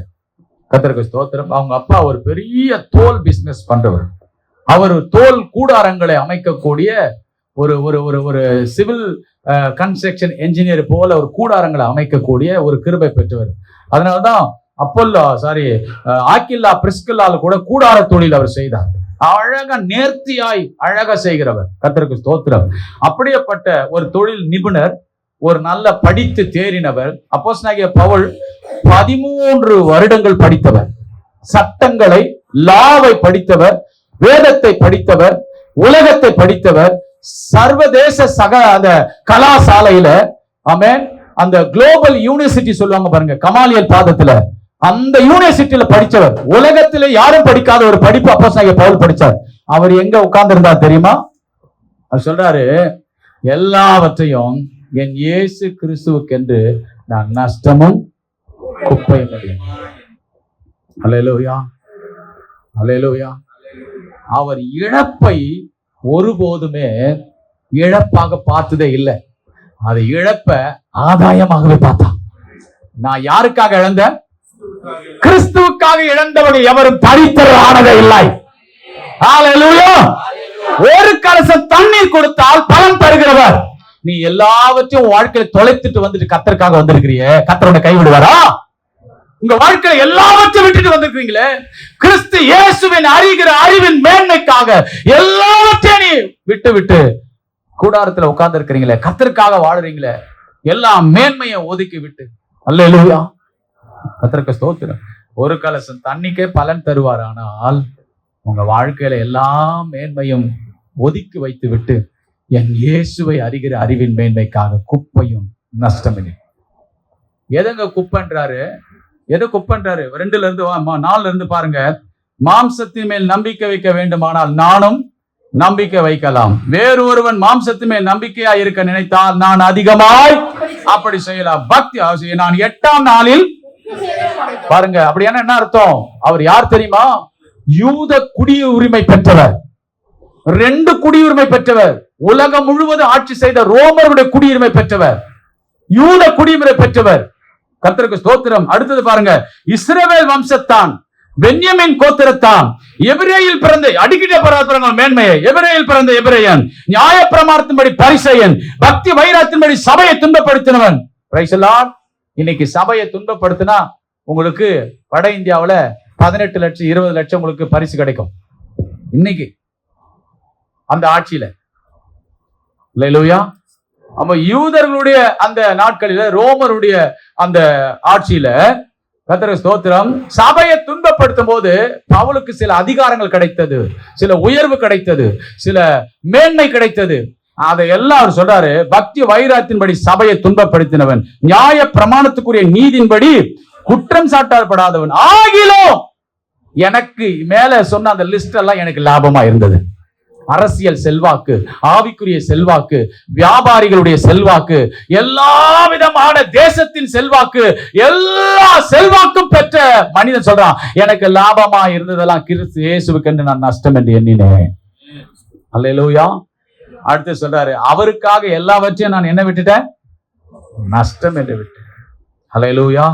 கர்த்தருக்கு ஸ்தோத்திரம். அவங்க அப்பா ஒரு பெரிய தோல் பிசினஸ் பண்றவர். அவர் தோல் கூடாரங்களை அமைக்கக்கூடிய ஒரு ஒரு ஒரு ஒரு சிவில் கன்ஸ்ட்ரக்ஷன் என்ஜினியர் போல ஒரு கூடாரங்களை அமைக்கக்கூடிய ஒரு கிருபை பெற்றவர். அதனாலதான் ஆக்கில்லா பிரிஸ்கில்லால கூட கூடார தொழில் அவர் செய்தார். அழகா நேர்த்தியாய் அழகா செய்கிறவர். கர்த்தருக்கு ஸ்தோத்திரம். அப்படியேப்பட்ட ஒரு தொழில் நிபுணர், ஒரு நல்ல படித்து தேறினவர். அப்போஸ்தலனாகிய பவுல் 13 வருடங்கள் படித்தவர். சட்டங்களை, லாவை படித்தவர், வேதத்தை படித்தவர், உலகத்தை படித்தவர். சர்வதேச அந்த கலாசாலையில, ஆமென், அந்த குளோபல் யூனிவர்சிட்டி சொல்லுவாங்க பாருங்க, கமாலியல் பாதத்துல, அந்த யூனிவர்சிட்டியில படிச்சவர். உலகத்திலே யாரும் படிக்காத ஒரு படிப்பு அப்போஸ்தலனாகிய பவுல் படிச்சார். அவர் எங்க உட்கார்ந்து இருந்தார் தெரியுமா? அவர் சொல்றாரு, எல்லாவற்றையும் என் இயேசு கிறிஸ்துவுக்கென்று நான் நஷ்டமும் குப்பையும் அறியேன். அல்லேலூயா, அல்லேலூயா. அவர் இழப்பை ஒருபோதுமே இழப்பாக பார்த்ததே இல்லை. அது இழப்ப ஆதாயமாகவே பார்த்தான். நான் யாருக்காக இழந்தேன்? கிறிஸ்துவுக்காக இழந்தவர்கள் எவரும் தரித்திரரானதே இல்லை. ஹல்லேலூயா. ஒரு கலசம் தண்ணீர் கொடுத்தால் பலன் தருகிறவர். நீ எல்லாவற்றையும் வாழ்க்கையில தொலைத்துட்டு வந்துட்டு கர்த்தருக்காக வந்திருக்கிறிய, கர்த்தரோட கைவிடுவாரா? உங்க வாழ்க்கையில எல்லாவற்றையும் விட்டுட்டு வந்திருக்கீங்களே, கிறிஸ்து இயேசுவின் அறிகிற அறிவின் மேன்மைக்காக எல்லாவற்றையும் நீ விட்டு விட்டு கூடாரத்துல உட்கார்ந்து இருக்கிறீங்களே, கர்த்தருக்காக வாழுறீங்களே, எல்லா மேன்மையை ஒதுக்கி விட்டு. அல்லேலூயா. கர்த்தருக்கு ஸ்தோத்திரம். ஒரு கலசம் தண்ணிக்கே பலன் தருவார். ஆனால் உங்க வாழ்க்கையில எல்லா மேன்மையும் ஒதுக்கி வைத்து விட்டு என் இயேசுவை அறிகிற அறிவின் மேன்மைக்காக குப்பையும் நஷ்டமில்லை. எதுங்க குப்பன்றாரு? எது குப்பன்றாரு? 2ல இருந்து 4ல இருந்து பாருங்க. மாம்சத்தின் மேல் நம்பிக்கை வைக்க வேண்டுமானால் நானும் நம்பிக்கை வைக்கலாம். வேறு ஒருவன் மாம்சத்தின் மேல் நம்பிக்கையா இருக்க நினைத்தால் நான் அதிகமாய் அப்படி செய்யலாம். பக்தி நான் 8ஆம் நாளில் பாருங்க. அப்படியான என்ன அர்த்தம்? அவர் யார் தெரியுமா? யூத குடியுரிமை பெற்றவர், 2 குடியுரிமை பெற்றவர், உலகம் முழுவதும் ஆட்சி செய்த ரோமருடைய குடியுரிமை பெற்றவர், யூத குடியுரிமை பெற்றவர். கர்த்தருக்கு ஸ்தோத்திரம். அடுத்தது பாருங்க. இஸ்ரவேல் வம்சத்தான், பென்யமின் கோத்திரத்தான், எபிரேயில் பிறந்த, அடிக்கிட்ட பராத்திரங்கள் மேன்மையை, எபிரேயில் பிறந்த எபிரேயன், நியாயப்பிரமாணத்தின்படி பரிசேயன், பக்தி வைராத்தின்படி சபையை துன்பப்படுத்தினவன். Praise the Lord. இன்னைக்கு சபையை துன்பப்படுத்தினா உங்களுக்கு வட இந்தியாவுல 18 லட்சம் 20 லட்சம் உங்களுக்கு பரிசு கிடைக்கும். இன்னைக்கு அந்த ஆட்சியில. அல்லேலூயா. அப்ப யூதர்களுடைய அந்த நாட்களில, ரோமருடைய அந்த ஆட்சியில, கர்த்தருக்கு ஸ்தோத்திரம், சபையை துன்பப்படுத்தும் போது பவுலுக்கு சில அதிகாரங்கள் கிடைத்தது, சில உயர்வு கிடைத்தது, சில மேன்மை கிடைத்தது. அதையெல்லாம் அவர் சொல்றாரு. பக்தி வைராத்தின்படி சபையை துன்பப்படுத்தினவன், நியாய பிரமாணத்துக்குரிய நீதியின்படி குற்றம் சாட்டப்படாதவன் ஆகிலும் எனக்கு மேல சொன்ன அந்த லிஸ்ட் எல்லாம் எனக்கு லாபமா இருந்தது. அரசியல் செல்வாக்கு, ஆவிக்குரிய செல்வாக்கு, வியாபாரிகளுடைய செல்வாக்கு, எல்லா விதமான தேசத்தின் செல்வாக்கு, எல்லா செல்வாக்கும் பெற்ற மனிதன் சொல்றான், எனக்கு லாபமா இருந்ததெல்லாம் கிறிஸ்து இயேசுவுக்கு என்று நான் நஷ்டம் என்று எண்ணினேன். அல்லேலூயா. அடுத்து சொல்றாரு, அவருக்காக எல்லாவற்றையும் நான் என்ன விட்டுட்டேன்? நஷ்டம் என்று விட்டேன். அல்லேலூயா.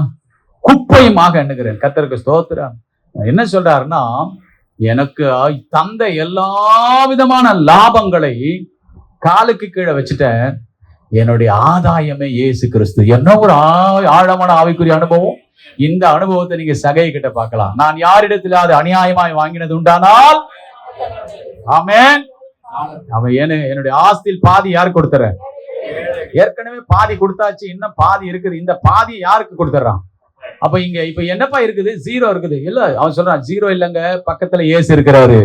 குப்பையுமாக எண்ணுகிறேன். கர்த்தருக்கு ஸ்தோத்திரம். என்ன சொல்றாருன்னா, எனக்கு தந்த எல்லா விதமான லாபங்களை காலுக்கு கீழே வச்சுட்டேன். என்னுடைய ஆதாயமே இயேசு கிறிஸ்து. என்ன ஒரு ஆழமான ஆவிக்குரிய அனுபவம். இந்த அனுபவத்தை நீங்க சகை கிட்ட பார்க்கலாம். நான் யாரிடத்தில் அது அநியாயமாய் வாங்கினது உண்டானால், ஆமென், அவன் என்னுடைய ஆஸ்தியில் பாதி யாருக்கு கொடுத்துறேன்? ஏற்கனவே பாதி கொடுத்தாச்சு, இன்னும் பாதி இருக்குது. இந்த பாதி யாருக்கு கொடுத்துறான்? அப்ப இங்க இப்ப என்னப்பா இருக்குது? 0 இருக்குது. இல்ல, அவன் சொல்றான் 0 இல்லங்க, பக்கத்துல இயேசு இருக்கிறாரு.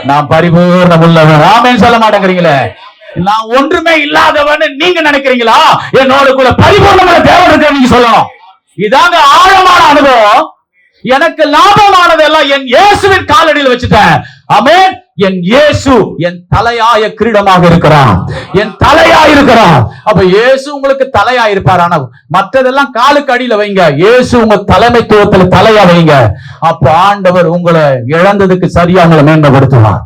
நான் பரிபூர்ணம் உள்ளவன். ஆமென் சொல்ல மாட்டேங்கிறீங்களே. நான் ஒன்றுமே இல்லாதவன் நீங்க நினைக்கிறீங்களா? என்னோட கூட பரிபூர்ணமான தேவனுக்கு நீங்க சொல்லணும். இதாங்க ஆழமான அனுபவம். எனக்கு லாபமானதெல்லாம் என் இயேசுவின் காலடியில் வச்சுட்டேன். ஆமென். என் இயேசு என் தலையாய கிரீடமாக இருக்கிறான், என் தலையா இருக்கிறான். அப்ப இயேசு உங்களுக்கு தலையா இருப்பார். ஆனா மற்றதெல்லாம் காலுக்கு அடியில வைங்க. இயேசு உங்க தலைமைத்துவத்துல தலையா வைங்க. அப்ப ஆண்டவர் உங்களை இழந்ததுக்கு சரியா உங்களை மேம்படுத்துவார்.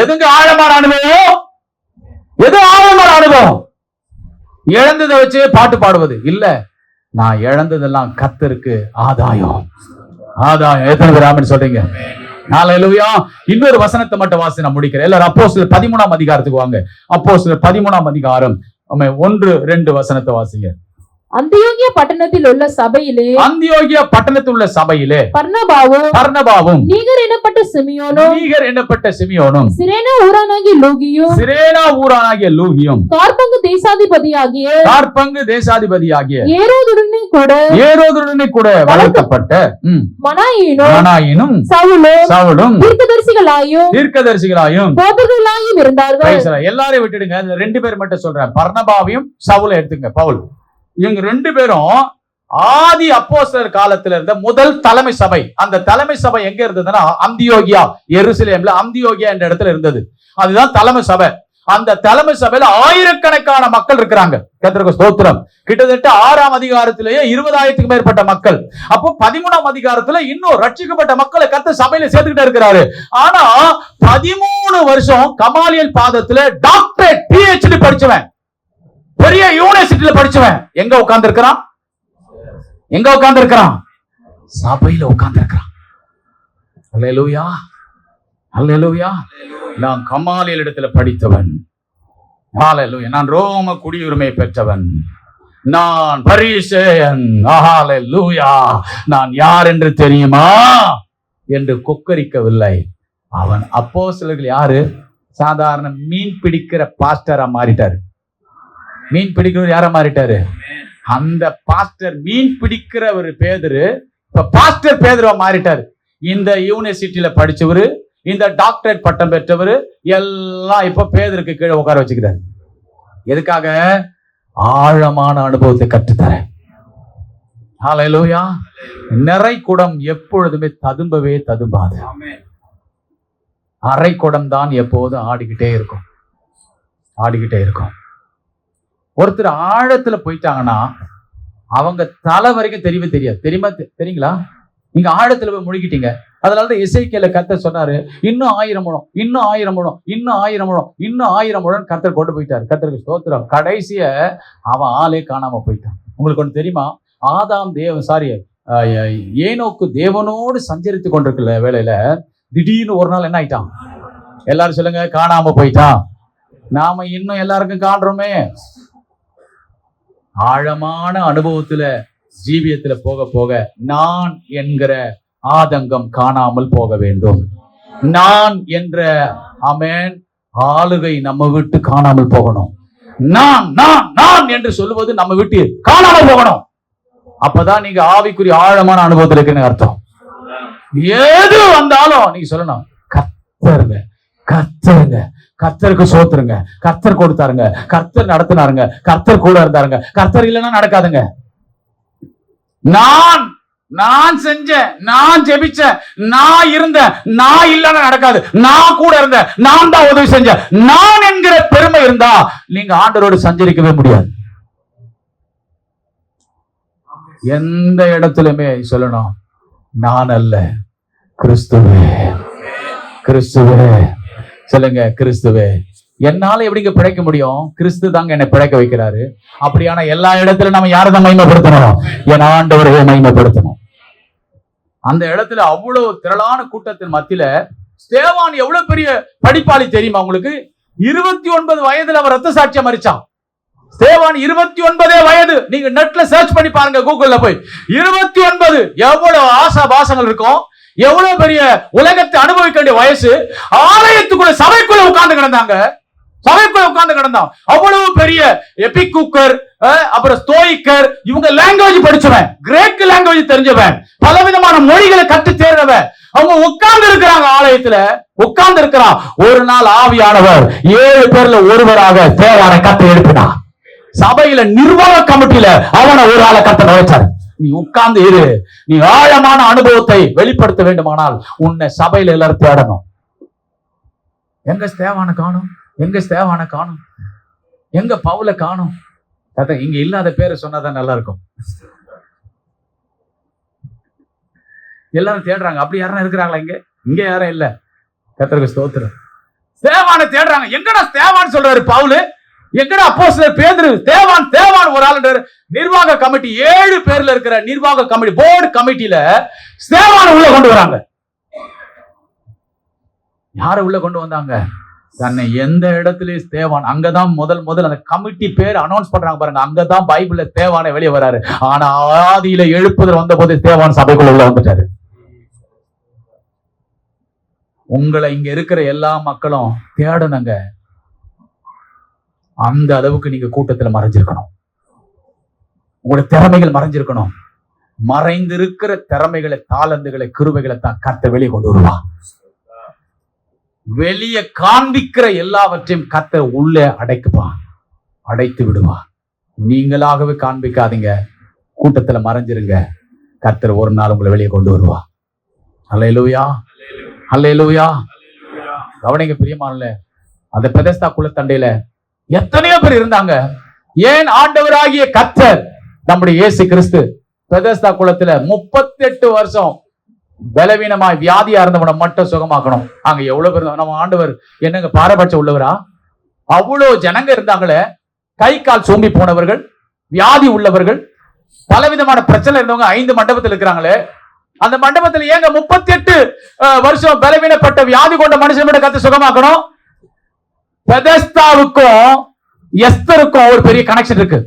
எதுங்க ஆழமான அனுபவம்? எது ஆழமான அனுபவம்? இழந்ததை வச்சு பாட்டு பாடுவது இல்ல. நான் இழந்ததெல்லாம் கர்த்தருக்கு ஆதாயம். ஆதாயம். எத்தனை பேர் ஆமென் சொல்றீங்க? ஹல்லேலூயா. இன்னொரு வசனத்தை மட்டும் வாசி நான் முடிக்கிறேன். எல்லாரும் அப்போஸ்தலர் 13ஆம் அதிகாரத்துக்கு வாங்க. அப்போஸ்தலர் 13ஆம் அதிகாரம் 1-2 வசனத்தை வாசிங்க. அந்தியோகியா பட்டணத்தில் உள்ள சபையிலே, அந்தியோகியா பட்டணத்தில் உள்ள சபையிலே பர்னபாவும் நீகர் என்னப்பட்ட சிமியோனும் சிரேனா ஊரானாகிய லூகியும் கார்பங்கு தேசாதிபதியாகிய ஏரோதுடனே கூட வளர்க்கப்பட்ட மனாயினும் சவுலும் தீர்க்கதரிசிகளாயும் போதகர்களாயும் இருந்தார்கள். எல்லாரையும் விட்டுடுங்க. 2 பேர் மட்டும் சொல்றேன். பர்னபாவையும் சவுலை எடுத்துங்க. பவுல், இவங்க 2 பேரும் ஆதி அப்போஸ்தலர் காலத்துல இருந்த முதல் தலைமை சபை. அந்த தலைமை சபை எங்க இருந்ததுன்னா அந்தியோகியா, எருசலேம்ல அந்தியோகியா என்ற இடத்துல இருந்தது. அதுதான் தலைமை சபை. அந்த தலைமை சபையில ஆயிரக்கணக்கான மக்கள் இருக்கிறாங்க. கர்த்தருக்கு ஸ்தோத்திரம். கிட்டத்தட்ட 6ஆம் அதிகாரத்திலேயே 20,000க்கு மேற்பட்ட மக்கள். அப்போ 13ஆம் அதிகாரத்துல இன்னும் ரட்சிக்கப்பட்ட மக்களை கர்த்தர் சபையில சேர்த்துக்கிட்டே இருக்கிறாரு. ஆனா 13 வருஷம் கமாலியல் பாதத்துல டாக்டரேட் PhD படிச்சவன், பெரிய யூனிவர்சிட்டியில படிச்சவன் எங்க உட்கார்ந்து இருக்கிறான்? சபையில உட்கார்ந்து இருக்கிறான். அல்லேலூயா, அல்லேலூயா. நான் கமாலியல் இடத்துல படித்தவன். ஹalleluya. நான் ரோம குடியுரிமை பெற்றவன். நான் பரிசேயன். ஹalleluya. நான் யார் என்று தெரியுமா என்று கொக்கரிக்கவில்லை. அவன் அப்போஸ்தலர்கள் யாரு? சாதாரண மீன் பிடிக்கிற பாஸ்டரா மாறிட்டாரு. மீன் பிடிக்கிறவர் யாரா மாறிட்டாரு? அந்த பாஸ்டர் மீன் பிடிக்கிற ஒரு பேதுரு இப்ப பாஸ்டர் பேதுருவா மாறிட்டாரு. இந்த யூனிவர்சிட்டியில படிச்சவரு, இந்த டாக்டரேட் பட்டம் பெற்றவர் எல்லாம் இப்ப பேதுருக்கு கீழே உட்கார வச்சுக்கிறார். எதுக்காக? ஆழமான அனுபவத்தை கற்றுத்தர. ஹalleluya. நிறை குடம் எப்பொழுதுமே ததும்பவே ததும்பாது. அரை குடம் தான் எப்போதும் ஆடிக்கிட்டே இருக்கும், ஆடிக்கிட்டே இருக்கும். ஒருத்தர் ஆழத்துல போயிட்டாங்கன்னா அவங்க தலை வரைக்கும் தெரியவே தெரியாது. தெரியுங்களா? நீங்க ஆழத்துல போய் முழுகிட்டீங்க. அதனாலதான் எசேக்கியேல கர்த்தர் சொன்னாரு, இன்னும் 1000 முழம், இன்னும் 1000 முழம், இன்னும் 1000 முழம், இன்னும் 1000 முழம் கர்த்தர் கொண்டு போயிட்டாரு. கர்த்தருக்கு ஸ்தோத்திரம். கடைசிய அவன் ஆளே காணாம போயிட்டான். உங்களுக்கு ஒண்ணு தெரியுமா? ஆதாம் ஏனோக்கு தேவனோடு சஞ்சரித்து கொண்டிருக்கிற வேளையில திடீர்னு ஒரு நாள் என்ன ஆயிட்டான்? எல்லாரும் சொல்லுங்க, காணாம போயிட்டான். நாம இன்னும் எல்லாருக்கும் காண்றோமே. ஆழமான அனுபவத்துல ஜீவியத்துல போக போக நான் என்கிற ஆதங்கம் காணாமல் போக வேண்டும். நான் என்ற ஆமென் ஆளுகை நம்ம விட்டு காணாமல் போகணும். நான் நான் நான் என்று சொல்லுவது நம்ம விட்டு காணாமல் போகணும். அப்பதான் நீங்க ஆவிக்குரிய ஆழமான அனுபவத்தில் இருக்குன்னு அர்த்தம். எது வந்தாலும் நீங்க சொல்லணும், கர்த்தருங்க, கர்த்தருங்க, கர்த்தருக்கு சோத்துருங்க, கர்த்தர் கொடுத்தாருங்க, கர்த்தர் நடத்தினாருங்க, கர்த்தர் கூட இருந்தாருங்க. கர்த்தர் இல்லைன்னா நடக்காதுங்க. நான் செஞ்சேன், நான் ஜெபிச்சேன், நான் இருந்தேன், நான் இல்லைன்னா நடக்காது. நான் கூட இருந்தேன், நான் தான் உதவி செஞ்சேன், நான் என்கிற பெருமை இருந்தா நீங்க ஆண்டவரோடு சஞ்சரிக்கவே முடியாது. எந்த இடத்துலயுமே சொல்லணும், நான் அல்ல, கிறிஸ்துவே, கிறிஸ்துவே. சொல்லுங்க, கிறிஸ்துவே. என்னால எப்படிங்க பிழைக்க முடியும்? கிறிஸ்து தாங்க என்னை பிழைக்க வைக்கிறாரு. அப்படியான எல்லா இடத்துல நம்ம யாரை மகிமைப்படுத்தணும்? என் ஆண்டவரை மகிமைப்படுத்தணும். அந்த இடத்துல அவ்வளவு திரளான கூட்டத்தின் மத்தியில ஸ்தேவான் எவ்வளவு பெரிய படிப்பாளி தெரியுமா உங்களுக்கு? 29 வயதுல அவர் ரத்த சாட்சியம் மரிச்சான். ஸ்தேவான் 29 வயது. நீங்க நெட்ல சர்ச் பண்ணி பாருங்க, கூகுள்ல போய் 29. எவ்வளவு ஆசா பாசங்கள் இருக்கும், எவ்வளவு பெரிய உலகத்தை அனுபவிக்க வேண்டிய வயசு. ஆலயத்துக்குள்ள சபைக்குள்ள உட்கார்ந்து கிடந்தாங்க, சபைக்குள்ள உட்கார்ந்து கிடந்தான். அவ்வளவு பெரிய எபிக்கூக்கர், அப்புறம் ஸ்தோயிக்கர், இவங்க லாங்குவேஜ் படிச்சவன், கிரேக் லாங்குவேஜ் தெரிஞ்சவன், பலவிதமான மொழிகளை கற்று தேர்ந்தவன். அவங்க உட்கார்ந்து இருக்கிறாங்க, ஆலயத்துல உட்கார்ந்து இருக்கிறான். ஒரு நாள் ஆவியானவர் 7 பேர்ல ஒருவராக தேவாரை கத்தை எழுப்பினார். சபையில நிர்வாக கமிட்டியில அவனை ஒரு ஆளை கத்த நுழைச்சாரு. நீ உட்கார்ந்து இரு. நீ ஆழமான அனுபவத்தை வெளிப்படுத்த வேண்டுமானால் உன்னை சபையில எல்லாரும் தேடணும். எங்க ஸ்தேவான காணும், எங்க ஸ்தேவான காணும், எங்க பவுல காணும். இங்க இல்லாத பேரை சொன்னாதான் நல்லா இருக்கும். எல்லாரும் தேடுறாங்க. அப்படி யாரும் இருக்கிறாங்களா? இங்க யாரும் இல்ல. கர்த்தருக்கு ஸ்தோத்திரம். ஸ்தேவான தேடுறாங்க. எங்கடா ஸ்தேவான் சொல்றாரு பவுல், எங்கடா அப்போஸ்தலர் பேதுரு? தேவான் தேவான் ஒரு ஆள். நிர்வாக கமிட்டி 7 பேர்ல இருக்கிற நிர்வாக கமிட்டி, போர்டு கமிட்டியில ஸ்தேவான உள்ள கொண்டு வராங்க. யார உள்ள கொண்டு வந்தாங்க? தன்னை எந்த இடத்துலயும் ஸ்தேவான். அங்கதான் முதல் அந்த கமிட்டி பேர் அனௌன்ஸ் பண்றாங்க பாருங்க. அங்கதான் பைபிள்ல ஸ்தேவானே வெளியே வராரு. ஆனா ஆதியில எழுப்புதல் வந்த போது ஸ்தேவான் சபைக்குள்ள உள்ள வந்துட்டாரு. உங்களை இங்க இருக்கிற எல்லா மக்களும் தேடணுங்க. அந்த அளவுக்கு நீங்க கூட்டத்துல மறைஞ்சிருக்கணும். உங்களுடைய திறமைகள் மறைஞ்சிருக்கணும். மறைந்திருக்கிற திறமைகளை, தாளந்துகளை, கிருபைகளை தான் கர்த்தர் வெளியே கொண்டு வருவா. வெளியே காண்பிக்கிற எல்லாவற்றையும் கர்த்தர் உள்ளே அடைத்து விடுவா. நீங்களாகவே காண்பிக்காதீங்க, கூட்டத்துல மறைஞ்சிருங்க. கர்த்தர் ஒரு நாள் உங்களை வெளியே கொண்டு வருவா. அல்லேலூயா, அல்லேலூயா. கவனிங்க பிரியமானவர்களே, அந்த பெதஸ்தா குளத்தண்டையில எத்தனையோ பேர் இருந்தாங்க. ஏன் ஆண்டவராகிய கர்த்தர் நம்முடைய இயேசு கிறிஸ்து பெதஸ்தா குளத்துல 38 வருஷம் பலவீனமாய் வியாதியா இருந்தவனை மட்டும் சுகமாக்கணும். அங்க எவ்வளவு பேர் நம்ம ஆண்டவர் என்னங்க பாரபட்சம் உள்ளவரா? அவ்வளவு ஜனங்க இருந்தாங்களே. கை கால் சோம்பி போனவர்கள், வியாதி உள்ளவர்கள், பலவிதமான பிரச்சனை இருந்தவங்க 5 மண்டபத்தில் இருக்கிறாங்களே. அந்த மண்டபத்தில் ஏங்க 38 வருஷம் பலவீனப்பட்ட வியாதி கொண்ட மனுஷன் மட்டும் கர்த்தர் சுகமாக்கணும்? பெதஸ்தாவுக்கும் எஸ்தருக்கும் ஒரு பெரிய கனெக்ஷன் இருக்கு.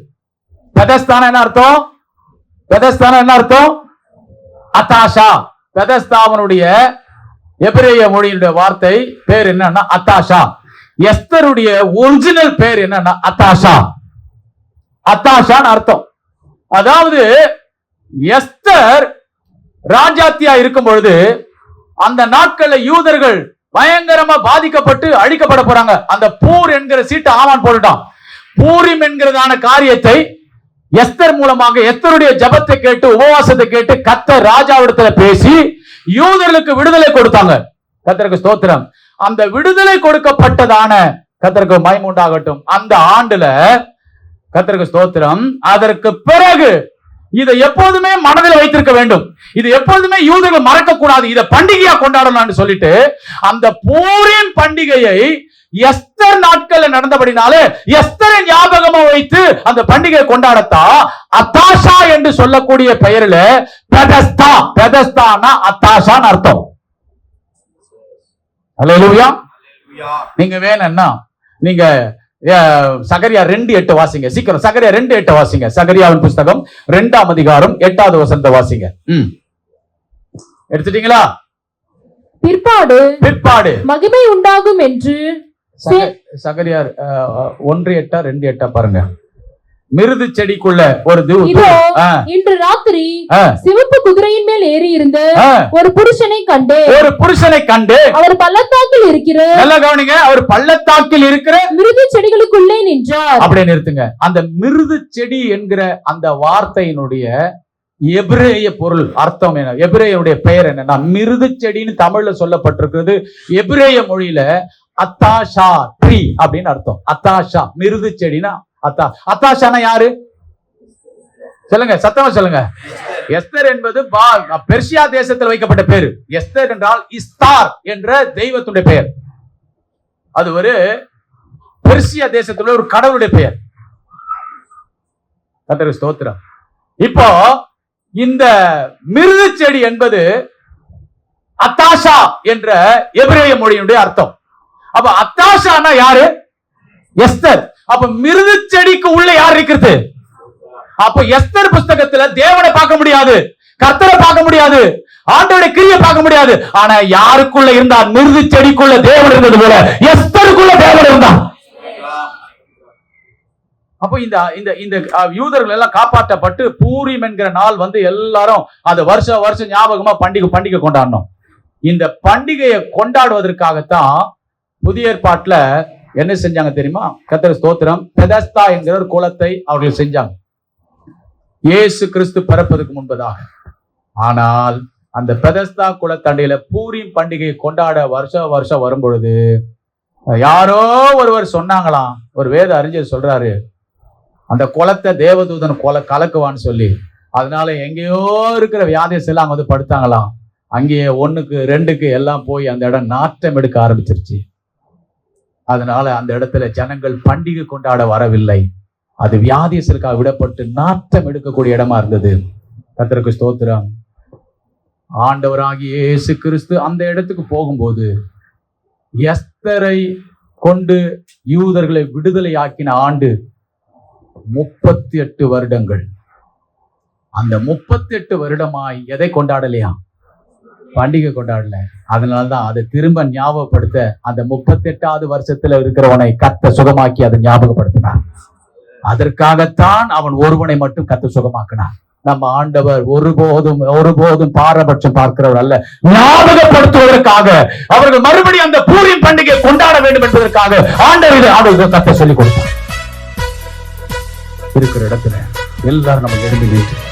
பெதஸ்தான என்ன அர்த்தம்? பெதஸ்தான என்ன அர்த்தம்? அத்தாஷா. பெதஸ்தாவனுடைய எபிரேய மொழியினுடைய வார்த்தை பேர் என்னன்னா அத்தாஷா. எஸ்தருடைய ஒரிஜினல் பேர் என்னன்னா அத்தாஷா. அத்தாஷான்னு அர்த்தம். அதாவது எஸ்தர் ராஜாத்தியா இருக்கும் பொழுது அந்த நாட்கள்ல யூதர்கள் பயங்கரமா பாதிக்கப்பட்டு அழிக்கப்பட போறாங்க. அந்த பூர் என்கிற சீட்டை ஆமான் போட்டுட்டான். பூரிம் என்கிறதான காரியத்தை எஸ்தர் மூலமாக எஸ்தருடைய ஜபத்தை கேட்டு உபவாசத்தை கேட்டு கர்த்தர் ராஜாவிடத்துல பேசி யூதர்களுக்கு விடுதலை கொடுத்தாங்க. கர்த்தருக்கு ஸ்தோத்திரம். அந்த விடுதலை கொடுக்கப்பட்டதான கர்த்தருக்கு மகிமை உண்டாகட்டும். அந்த ஆண்டுல கர்த்தருக்கு ஸ்தோத்திரம். அதற்கு பிறகு இதை எப்போதுமே மனதில் வைத்திருக்க வேண்டும். இது எப்போதுமே யூதர்கள் மறக்க கூடாது. இதை பண்டிகையா கொண்டாடணும்னு சொல்லிட்டு அந்த பூரிம் பண்டிகையை எஸ்தர் நாட்கள்ல நடந்தபடினாலே எஸ்தரை ஞாபகமா வைத்து அந்த பண்டிகையை கொண்டாடத்தான் அத்தாஷா என்று சொல்லக்கூடிய பெயரில் பெதஸ்தா. பெதஸ்தானா அத்தாஷான்னு அர்த்தம். அல்லேலூயா. நீங்க வேணும்னா நீங்க சகரியா 2:8 வாசிங்க. சீக்கிரம் சகரியா 2:8 வாசிங்க. சகரியாவின் புஸ்தகம் 2ஆம் அதிகாரம் 8வது வசனத்தை வாசிங்க. எடுத்துட்டீங்களா? பிற்பாடு மகிமை உண்டாகும் என்று சகரியா 1:8 2:8 பாருங்க. மிருது செடிக்குள்ள ஒரு இன்று ராத்திரி சிவப்பு குதிரையின் மேல் ஏறி இருந்த ஒரு புருஷனை கண்டு அவர் பள்ளத்தாக்கில் இருக்கிற, நல்லா கவனிங்க, அவர் பள்ளத்தாக்கில் இருக்கிற மிருது செடிகளுக்குள்ளே நின்றார். அப்படியே நிறுத்துங்க. அந்த மிருது செடி என்கிற அந்த வார்த்தையினுடைய எபிரேய பொருள் அர்த்தம் என்ன? எபிரேயனுடைய பெயர் என்னன்னா மிருது செடின்னு தமிழ்ல சொல்லப்பட்டிருக்கிறது. எபிரேய மொழியில அத்தாஷா ட்ரீ அப்படின்னு அர்த்தம். அத்தாஷா மிருது செடினா அத்தாஷானா யாரு சொல்லுங்க, சத்தமா சொல்லுங்க. எஸ்தர் என்பது பெர்சியா தேசத்தில் வைக்கப்பட்ட பேரு. எஸ்தர் என்றால் இஸ்தார் என்ற தெய்வத்துடைய பெயர். அது ஒரு பெர்சியா தேசத்துல ஒரு கடவுளுடைய பெயர். கர்த்தருக்கு ஸ்தோத்திரம். இப்போ இந்த மிருது செடி என்பது அத்தாஷா என்ற எபிரேய மொழியினுடைய அர்த்தம். அப்ப அத்தாஷானா யாரு? எஸ்தர். அப்ப மிருது செடிக்கு உள்ள யார் இருக்கிறது? அப்ப எஸ்தர் புஸ்தகத்துல தேவனை பார்க்க முடியாது, கர்த்தரை பார்க்க முடியாது, ஆண்டவருடைய கிரியை பார்க்க முடியாது. ஆனா யாருக்குள்ள இருந்தார்? மிருது செடிக்குள்ள தேவன் இருந்தது போல எஸ்தருக்குள்ள தேவன் இருந்தார். அப்ப இந்த யூதர்கள் எல்லாம் காப்பாற்றப்பட்டு பூரிம் என்கிற நாள் வந்து எல்லாரும் அது வருஷம் ஞாபகமா பண்டிகை கொண்டாடணும். இந்த பண்டிகையை கொண்டாடுவதற்காகத்தான் புதிய ஏற்பாட்டுல என்ன செஞ்சாங்க தெரியுமா? கர்த்தருக்கு ஸ்தோத்திரம். பெதஸ்தா என்கிற ஒரு குலத்தை அவர்கள் செஞ்சாங்க இயேசு கிறிஸ்து பிறப்பதற்கு முன்பதாக. ஆனால் அந்த பெதஸ்தா குலத்தண்டையில பூரிம் பண்டிகையை கொண்டாட வருஷம் வரும் பொழுது யாரோ ஒருவர் சொன்னாங்களாம், ஒரு வேத அறிஞர் சொல்றாரு, அந்த குலத்தை தேவதூதன் கலக்குவான்னு சொல்லி. அதனால எங்கேயோ இருக்கிற வியாதிஸ் எல்லாம் வந்து படுத்தாங்களாம். அங்கேயே 1க்கு 2க்கு எல்லாம் போய் அந்த இடம் நாட்டம் எடுக்க ஆரம்பிச்சிருச்சு. அதனால அந்த இடத்துல ஜனங்கள் பண்டிகை கொண்டாட வரவில்லை. அது வியாதியத்திற்காக விடப்பட்டு நாட்டம் எடுக்கக்கூடிய இடமா இருந்தது. கர்த்தருக்கு ஸ்தோத்திரம். ஆண்டவராகிய இயேசு கிறிஸ்து அந்த இடத்துக்கு போகும்போது எஸ்தரை கொண்டு யூதர்களை விடுதலை ஆக்கின ஆண்டு 38 வருடங்கள். அந்த 38 வருடமாய் எதை கொண்டாடலையா? பண்டிகை கொண்டாடல. அதனால்தான் அதை திரும்ப ஞாபகப்படுத்த அந்த 38வது வருஷத்துல இருக்கிறவனை கர்த்தர் சுகமாக்கி அதை ஞாபகப்படுத்தினார். அதற்காகத்தான் அவன் ஒருவனை மட்டும் கர்த்தர் சுகமாக்கினார். நம்ம ஆண்டவர் ஒருபோதும் பாரபட்சம் பார்க்கிறவர் அல்ல. ஞாபகப்படுத்துவதற்காக அவர்கள் மறுபடியும் அந்த பூரிம் பண்டிகை கொண்டாட வேண்டும் என்பதற்காக ஆண்டவர் கர்த்தர் சொல்லிக் கொடுத்தார். இருக்கிற இடத்துல எல்லாரும் நம்ம எழுதி நின்று